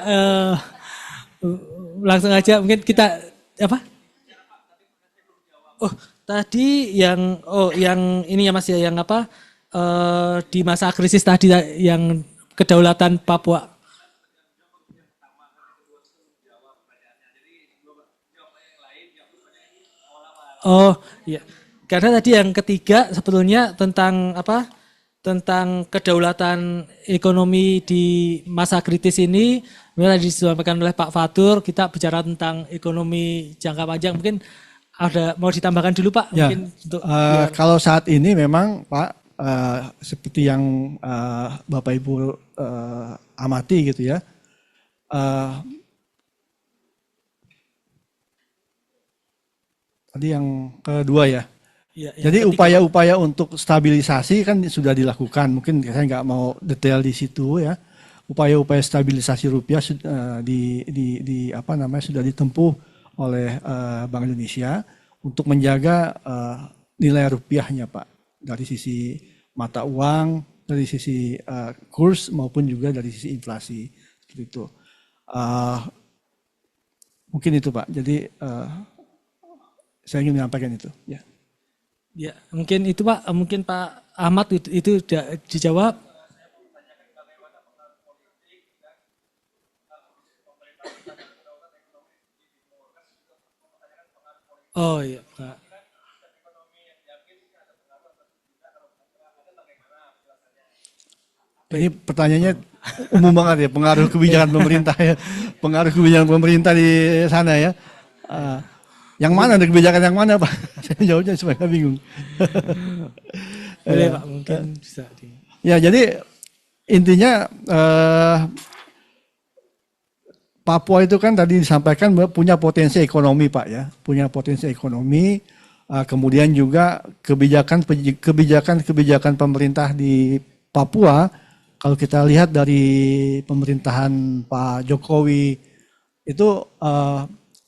Langsung aja mungkin kita apa? Oh, tadi yang ini ya Mas ya, yang apa? Di masa krisis tadi yang kedaulatan Papua. Oh, iya. Karena tadi yang ketiga sebetulnya tentang apa? Tentang kedaulatan ekonomi di masa kritis ini, tadi disampaikan oleh Pak Fatur, kita bicara tentang ekonomi jangka panjang. Mungkin ada mau ditambahkan dulu Pak? Ya, mungkin untuk, kalau saat ini memang Pak, seperti yang Bapak Ibu amati gitu ya, tadi yang kedua ya. Ya, jadi upaya-upaya untuk stabilisasi kan sudah dilakukan. Mungkin saya nggak mau detail di situ ya. Upaya-upaya stabilisasi rupiah sudah ditempuh oleh Bank Indonesia untuk menjaga nilai rupiahnya Pak, dari sisi mata uang, dari sisi kurs maupun juga dari sisi inflasi seperti itu. Mungkin itu Pak. Jadi saya ingin menyampaikan itu. Ya. Ya, mungkin itu Pak. Mungkin Pak Ahmad itu sudah dijawab. Oh iya Pak. Ini pertanyaannya umum banget ya, pengaruh kebijakan pemerintah ya, pengaruh kebijakan pemerintah di sana ya. Yang mana, ada kebijakan yang mana Pak? Saya jawabnya supaya bingung. Boleh Pak, mungkin bisa. Ya jadi intinya Papua itu kan tadi disampaikan punya potensi ekonomi Pak ya, punya potensi ekonomi. Kemudian juga kebijakan pemerintah di Papua. Kalau kita lihat dari pemerintahan Pak Jokowi itu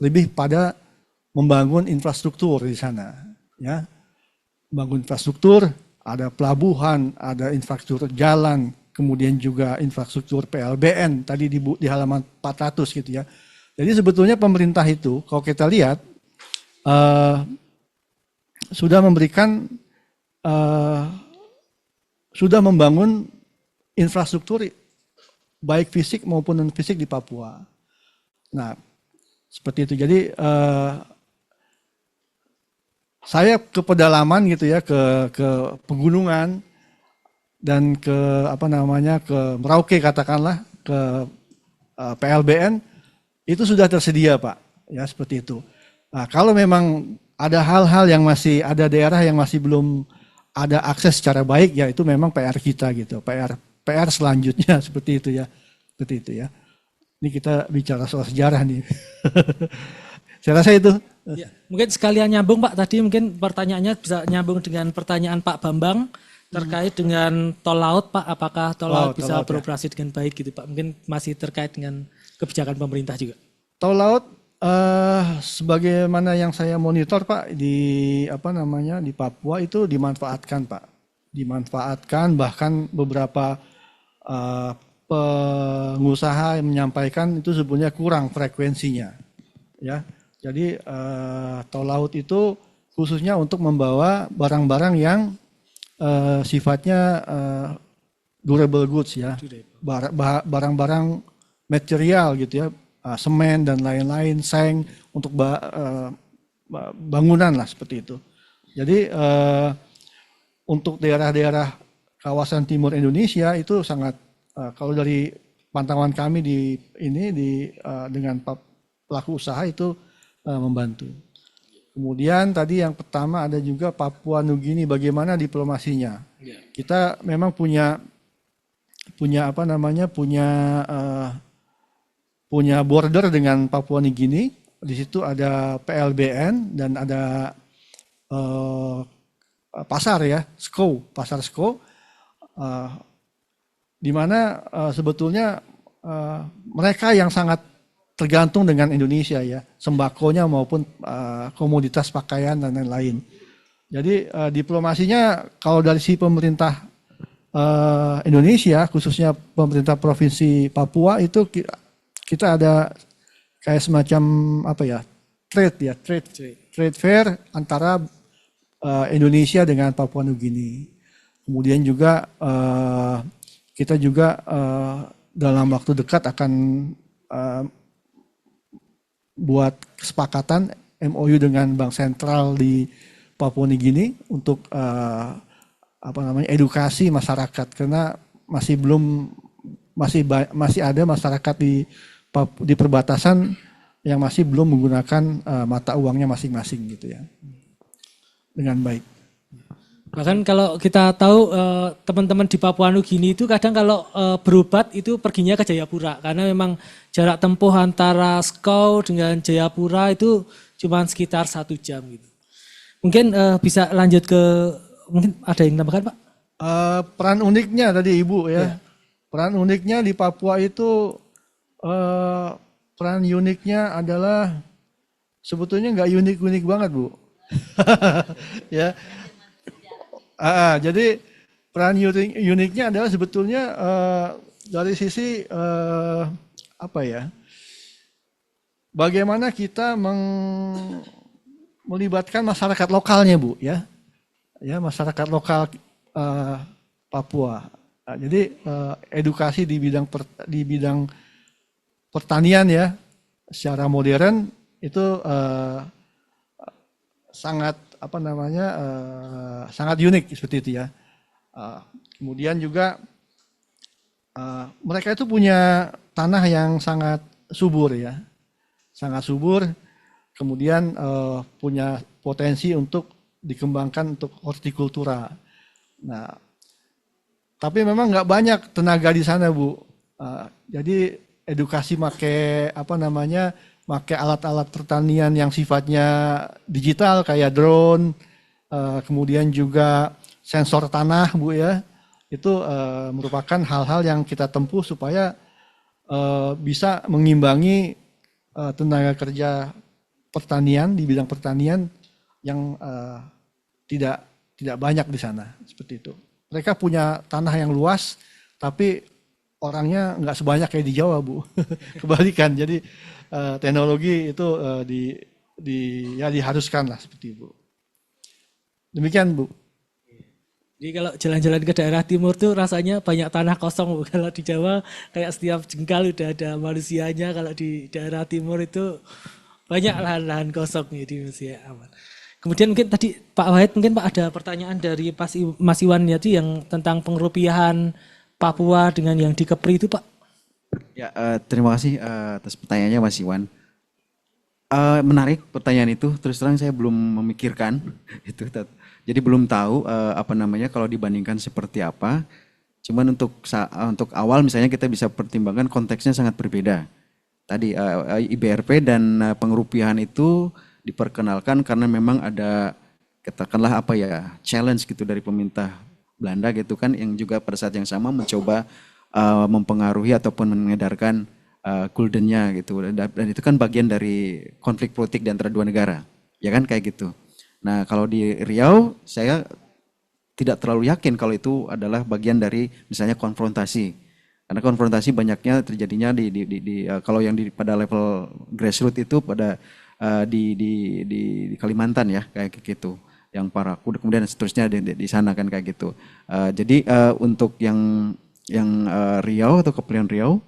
lebih pada membangun infrastruktur di sana, ya, membangun infrastruktur, ada pelabuhan, ada infrastruktur jalan, kemudian juga infrastruktur PLBN tadi di halaman 400 gitu ya. Jadi sebetulnya pemerintah itu kalau kita lihat sudah memberikan sudah membangun infrastruktur baik fisik maupun non fisik di Papua. Nah, seperti itu. Jadi saya ke pedalaman gitu ya, ke pegunungan dan ke ke Merauke katakanlah, ke PLBN itu sudah tersedia Pak, ya seperti itu. Nah, kalau memang ada hal-hal yang masih ada daerah yang masih belum ada akses secara baik, ya itu memang PR kita gitu, PR selanjutnya seperti itu ya. Seperti itu ya. Ini kita bicara soal sejarah nih. Saya rasa itu. Ya, mungkin sekalian nyambung Pak, tadi mungkin pertanyaannya bisa nyambung dengan pertanyaan Pak Bambang terkait dengan tol laut Pak, apakah tol laut bisa beroperasi dengan baik gitu Pak? Mungkin masih terkait dengan kebijakan pemerintah juga. Tol laut sebagaimana yang saya monitor Pak di di Papua itu dimanfaatkan Pak. Dimanfaatkan, bahkan beberapa pengusaha yang menyampaikan itu sebenarnya kurang frekuensinya, ya. Jadi tol laut itu khususnya untuk membawa barang-barang yang sifatnya durable goods ya, barang-barang material gitu ya, semen dan lain-lain, seng untuk bangunan lah seperti itu. Jadi untuk daerah-daerah kawasan timur Indonesia itu sangat kalau dari pantauan kami dengan pelaku usaha itu membantu. Kemudian tadi yang pertama ada juga Papua Nugini, bagaimana diplomasinya. Kita memang punya border dengan Papua Nugini. Di situ ada PLBN dan ada pasar ya, pasar SKO, di mana sebetulnya mereka yang sangat tergantung dengan Indonesia ya, sembakonya maupun komoditas pakaian dan lain-lain. Jadi diplomasinya kalau dari si pemerintah Indonesia, khususnya pemerintah provinsi Papua itu kita ada kayak semacam trade fair antara Indonesia dengan Papua Nugini. Kemudian juga kita juga dalam waktu dekat akan buat kesepakatan MOU dengan Bank Sentral di Papua Nugini untuk edukasi masyarakat, karena masih ada masyarakat di perbatasan yang masih belum menggunakan mata uangnya masing-masing gitu ya dengan baik. Bahkan kalau kita tahu teman-teman di Papua Nugini itu kadang kalau berobat itu perginya ke Jayapura, karena memang jarak tempuh antara Skau dengan Jayapura itu cuma sekitar 1 jam gitu. Mungkin bisa lanjut ke, mungkin ada yang tambahkan Pak? Peran uniknya tadi Ibu ya. Peran uniknya di Papua itu peran uniknya adalah sebetulnya nggak unik-unik banget Bu. Ya. Jadi peran uniknya adalah sebetulnya bagaimana kita melibatkan masyarakat lokalnya, Bu, ya masyarakat lokal Papua. Nah, jadi edukasi di bidang pertanian ya secara modern itu sangat sangat unik seperti itu ya. Kemudian juga mereka itu punya tanah yang sangat subur ya, sangat subur. Kemudian punya potensi untuk dikembangkan untuk hortikultura. Nah, tapi memang nggak banyak tenaga di sana, Bu. Jadi edukasi make alat-alat pertanian yang sifatnya digital kayak drone, kemudian juga sensor tanah, Bu ya. Itu merupakan hal-hal yang kita tempuh supaya bisa mengimbangi tenaga kerja pertanian di bidang pertanian yang tidak banyak di sana, seperti itu. Mereka punya tanah yang luas, tapi orangnya nggak sebanyak kayak di Jawa, Bu. Kebalikan. Jadi teknologi itu diharuskan lah seperti itu. Demikian, Bu. Jadi kalau jalan-jalan ke daerah timur tuh rasanya banyak tanah kosong, Bu. Kalau di Jawa kayak setiap jengkal udah ada manusianya, kalau di daerah timur itu banyak lahan-lahan kosong, jadi masih aman. Kemudian mungkin tadi Pak Wahid, mungkin Pak ada pertanyaan dari Mas Iwan tadi yang tentang pengerupiahan Papua dengan yang di Kepri itu, Pak. Ya, terima kasih atas pertanyaannya Mas Iwan. Menarik pertanyaan itu, terus terang saya belum memikirkan itu. Jadi belum tahu kalau dibandingkan seperti apa. Cuman untuk awal misalnya kita bisa pertimbangkan konteksnya sangat berbeda. Tadi IBRP dan pengerupiahan itu diperkenalkan karena memang ada katakanlah challenge gitu dari pemerintah Belanda gitu kan, yang juga pada saat yang sama mencoba mempengaruhi ataupun mengedarkan guldennya gitu, dan itu kan bagian dari konflik politik di antara dua negara, ya kan kayak gitu. Nah kalau di Riau saya tidak terlalu yakin kalau itu adalah bagian dari misalnya konfrontasi, karena konfrontasi banyaknya terjadinya kalau yang pada level grassroots itu pada di Kalimantan ya kayak gitu, yang Paraku kemudian seterusnya di sana kan kayak gitu. Jadi untuk yang Riau atau Kepulauan Riau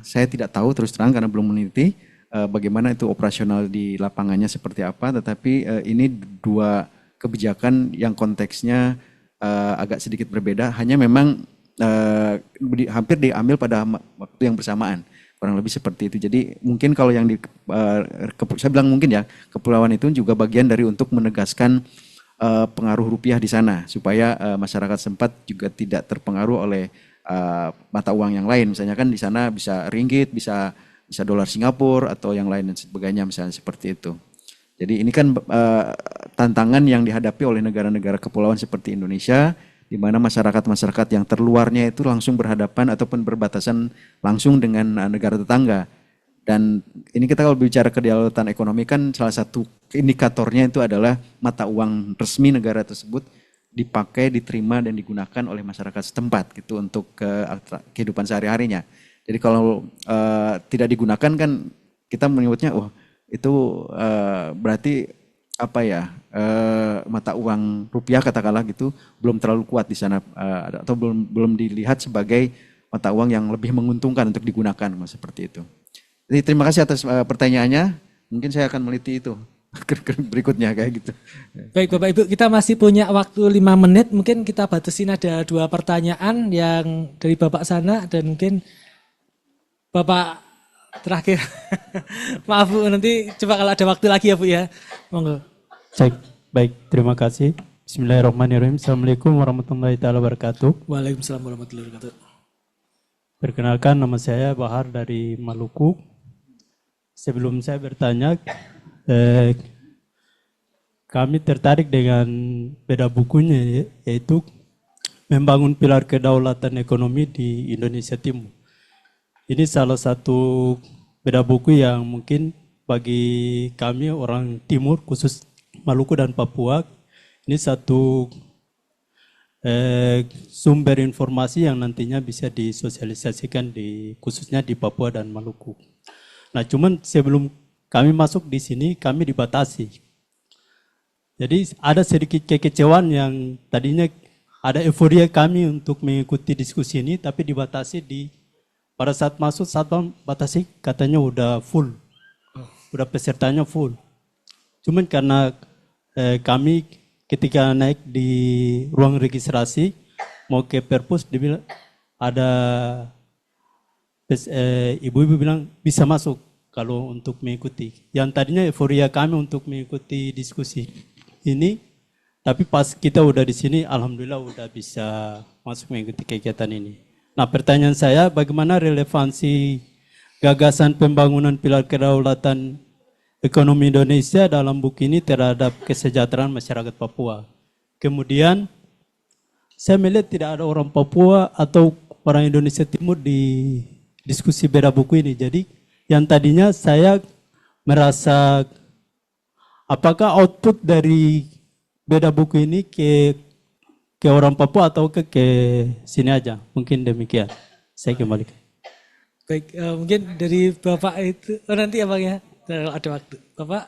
saya tidak tahu terus terang karena belum meneliti bagaimana itu operasional di lapangannya seperti apa, tetapi ini dua kebijakan yang konteksnya agak sedikit berbeda, hanya memang hampir diambil pada waktu yang bersamaan, kurang lebih seperti itu. Jadi mungkin kalau yang saya bilang mungkin ya, kepulauan itu juga bagian dari untuk menegaskan pengaruh rupiah di sana supaya masyarakat sempat juga tidak terpengaruh oleh mata uang yang lain. Misalnya kan di sana bisa ringgit, bisa dolar Singapura atau yang lain dan sebagainya misalnya seperti itu. Jadi ini kan tantangan yang dihadapi oleh negara-negara kepulauan seperti Indonesia, di mana masyarakat-masyarakat yang terluarnya itu langsung berhadapan ataupun berbatasan langsung dengan negara tetangga. Dan ini kita kalau bicara kedaulatan ekonomi kan salah satu indikatornya itu adalah mata uang resmi negara tersebut dipakai, diterima dan digunakan oleh masyarakat setempat gitu untuk kehidupan sehari-harinya. Jadi kalau tidak digunakan kan kita menyebutnya itu berarti mata uang rupiah katakanlah gitu belum terlalu kuat di sana atau belum dilihat sebagai mata uang yang lebih menguntungkan untuk digunakan seperti itu. Jadi terima kasih atas pertanyaannya. Mungkin saya akan meliti itu berikutnya kayak gitu. Baik Bapak Ibu, kita masih punya waktu 5 menit. Mungkin kita batasin ada 2 pertanyaan yang dari Bapak sana dan mungkin Bapak terakhir. Maaf Bu, nanti coba kalau ada waktu lagi ya Bu ya. Monggo. Baik, terima kasih. Bismillahirrahmanirrahim. Assalamualaikum warahmatullahi wabarakatuh. Waalaikumsalam warahmatullahi wabarakatuh. Perkenalkan, nama saya Bahar dari Maluku. Sebelum saya bertanya, kami tertarik dengan beda bukunya, yaitu Membangun Pilar Kedaulatan Ekonomi di Indonesia Timur. Ini salah satu beda buku yang mungkin bagi kami orang Timur, khusus Maluku dan Papua, ini satu sumber informasi yang nantinya bisa disosialisasikan khususnya di Papua dan Maluku. Nah, cuman sebelum kami masuk di sini, kami dibatasi. Jadi ada sedikit kekecewaan yang tadinya ada euforia kami untuk mengikuti diskusi ini, tapi dibatasi pada saat masuk satpam batasi katanya udah full, udah pesertanya full. Cuman karena kami ketika naik di ruang registrasi mau ke perpus, dibilang ada ibu-ibu bilang bisa masuk kalau untuk mengikuti. Yang tadinya euforia kami untuk mengikuti diskusi ini, tapi pas kita udah di sini, alhamdulillah udah bisa masuk mengikuti kegiatan ini. Nah, pertanyaan saya, bagaimana relevansi gagasan pembangunan pilar kedaulatan ekonomi Indonesia dalam buku ini terhadap kesejahteraan masyarakat Papua? Kemudian, saya melihat tidak ada orang Papua atau orang Indonesia Timur di diskusi beda buku ini. Jadi, yang tadinya saya merasa apakah output dari beda buku ini ke orang Papua atau ke sini aja? Mungkin demikian. Saya kembali. Baik, mungkin dari Bapak itu, nanti ya Bang ya, kalau ada waktu. Bapak.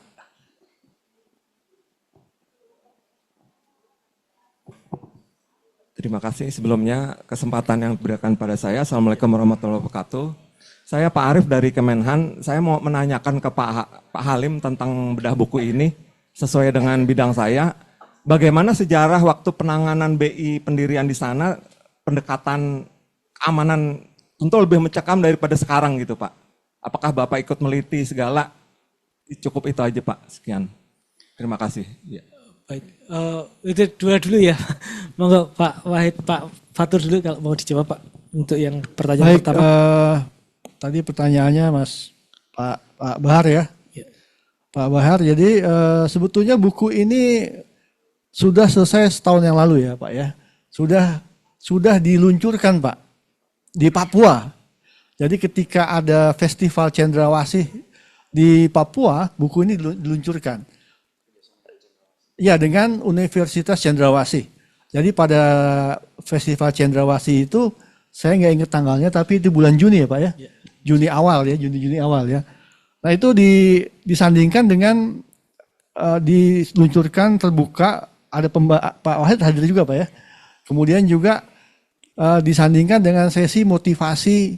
Terima kasih sebelumnya kesempatan yang diberikan pada saya. Assalamualaikum warahmatullahi wabarakatuh. Saya Pak Arief dari Kemenhan. Saya mau menanyakan ke Pak Halim tentang bedah buku ini sesuai dengan bidang saya. Bagaimana sejarah waktu penanganan BI pendirian di sana, pendekatan keamanan tentu lebih mencekam daripada sekarang gitu Pak. Apakah Bapak ikut meliti segala? Cukup itu aja Pak. Sekian. Terima kasih. Ya. Baik, itu dua dulu ya. Monggo Pak Wahid, Pak Fatur dulu kalau mau dijawab Pak untuk yang pertanyaan Baik, pertama. Tadi pertanyaannya Mas Pak Bahar ya. Pak Bahar, jadi sebetulnya buku ini sudah selesai setahun yang lalu ya Pak ya. Sudah diluncurkan Pak di Papua. Jadi ketika ada festival Cendrawasih di Papua, buku ini diluncurkan. Ya, dengan Universitas Cendrawasih. Jadi pada festival Cendrawasih itu, saya nggak ingat tanggalnya, tapi itu bulan Juni ya Pak ya. Juni awal ya, Juni awal ya. Nah itu disandingkan dengan diluncurkan terbuka, ada Pak Wahid hadir juga Pak ya. Kemudian juga disandingkan dengan sesi motivasi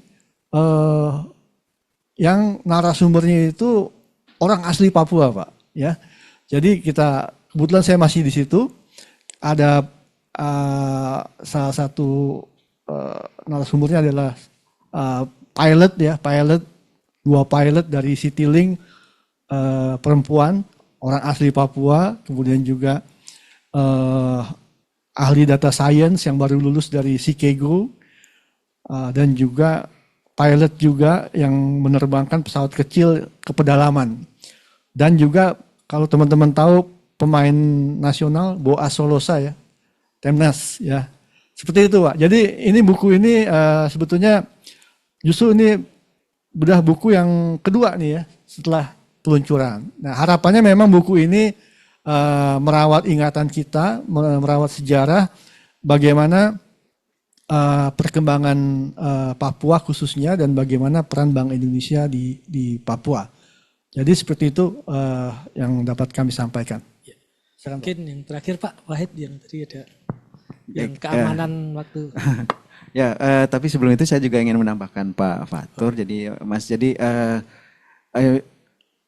yang narasumbernya itu orang asli Papua Pak ya. Jadi kebetulan saya masih di situ, ada salah satu narasumbernya adalah dua pilot dari Citylink perempuan, orang asli Papua, kemudian juga ahli data science yang baru lulus dari Chicago, dan juga pilot juga yang menerbangkan pesawat kecil ke pedalaman. Dan juga kalau teman-teman tahu pemain nasional Boas Solosa ya, Temnas ya. Seperti itu Pak. Jadi ini buku ini sebetulnya justru ini bedah buku yang kedua nih ya setelah peluncuran. Nah harapannya memang buku ini merawat ingatan kita, merawat sejarah bagaimana perkembangan Papua khususnya dan bagaimana peran Bank Indonesia di Papua. Jadi seperti itu yang dapat kami sampaikan. Mungkin yang terakhir Pak Wahid yang tadi ada yang keamanan waktu. Ya, tapi sebelum itu saya juga ingin menambahkan Pak Fatur. Jadi Mas,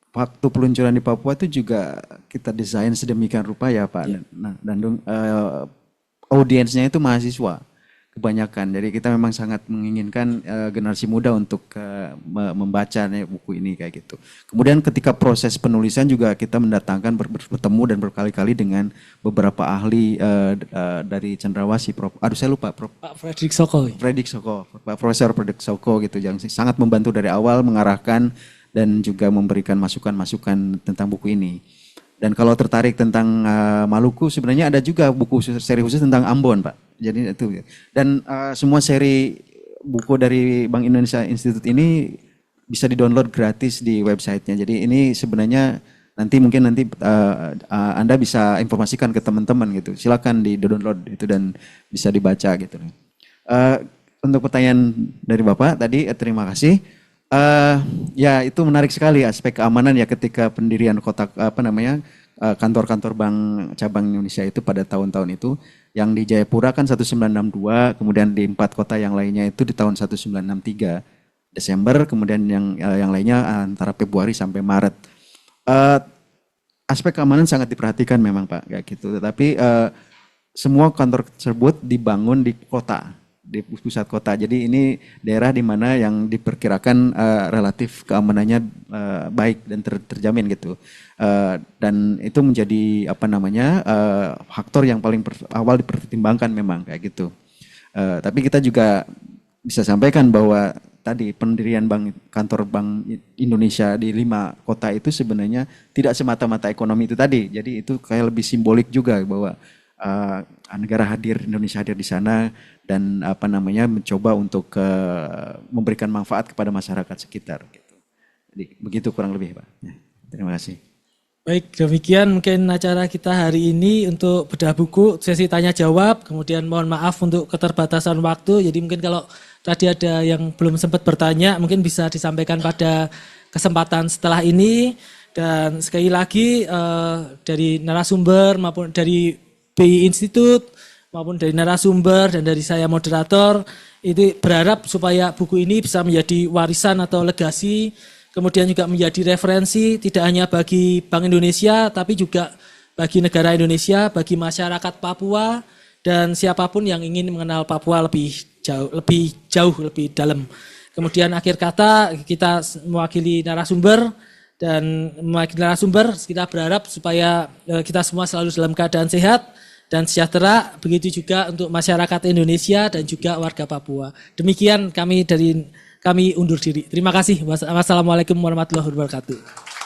waktu peluncuran di Papua itu juga kita desain sedemikian rupa ya Pak. Nah, dan audiensnya itu mahasiswa kebanyakan. Jadi kita memang sangat menginginkan generasi muda untuk membaca buku ini kayak gitu. Kemudian ketika proses penulisan juga kita mendatangkan bertemu dan berkali-kali dengan beberapa ahli dari Cendrawasih, saya lupa Pak Fredrik Soko. Pak Profesor Fredrik Soko gitu yang sangat membantu dari awal mengarahkan dan juga memberikan masukan-masukan tentang buku ini. Dan kalau tertarik tentang Maluku sebenarnya ada juga buku seri khusus tentang Ambon Pak. Jadi itu dan semua seri buku dari Bank Indonesia Institute ini bisa di-download gratis di websitenya. Jadi ini sebenarnya nanti Anda bisa informasikan ke teman-teman gitu. Silakan di-download itu dan bisa dibaca gitu. Untuk pertanyaan dari Bapak tadi terima kasih. Ya itu menarik sekali aspek keamanan ya ketika pendirian kota kantor-kantor bank cabang Indonesia itu pada tahun-tahun itu, yang di Jayapura kan 1962, kemudian di 4 kota yang lainnya itu di tahun 1963 Desember, kemudian yang lainnya antara Februari sampai Maret. Aspek keamanan sangat diperhatikan memang Pak, kayak gitu. Tetapi semua kantor tersebut dibangun di kota, di pusat kota. Jadi ini daerah di mana yang diperkirakan relatif keamanannya baik dan terjamin gitu. Dan itu menjadi faktor yang paling awal dipertimbangkan memang kayak gitu. Tapi kita juga bisa sampaikan bahwa tadi pendirian kantor Bank Indonesia di 5 kota itu sebenarnya tidak semata-mata ekonomi itu tadi. Jadi itu kayak lebih simbolik juga bahwa negara hadir, Indonesia hadir di sana dan mencoba untuk memberikan manfaat kepada masyarakat sekitar gitu. Jadi begitu kurang lebih Pak. Ya, terima kasih. Baik, demikian mungkin acara kita hari ini untuk bedah buku, sesi tanya jawab, kemudian mohon maaf untuk keterbatasan waktu. Jadi mungkin kalau tadi ada yang belum sempat bertanya, mungkin bisa disampaikan pada kesempatan setelah ini. Dan sekali lagi dari narasumber maupun dari BI Institute maupun dari narasumber dan dari saya moderator, itu berharap supaya buku ini bisa menjadi warisan atau legasi, kemudian juga menjadi referensi tidak hanya bagi Bank Indonesia tapi juga bagi negara Indonesia, bagi masyarakat Papua dan siapapun yang ingin mengenal Papua lebih jauh, lebih dalam. Kemudian akhir kata kita mewakili narasumber kita berharap supaya kita semua selalu dalam keadaan sehat dan sejahtera, begitu juga untuk masyarakat Indonesia dan juga warga Papua. Demikian kami undur diri. Terima kasih. Wassalamualaikum warahmatullahi wabarakatuh.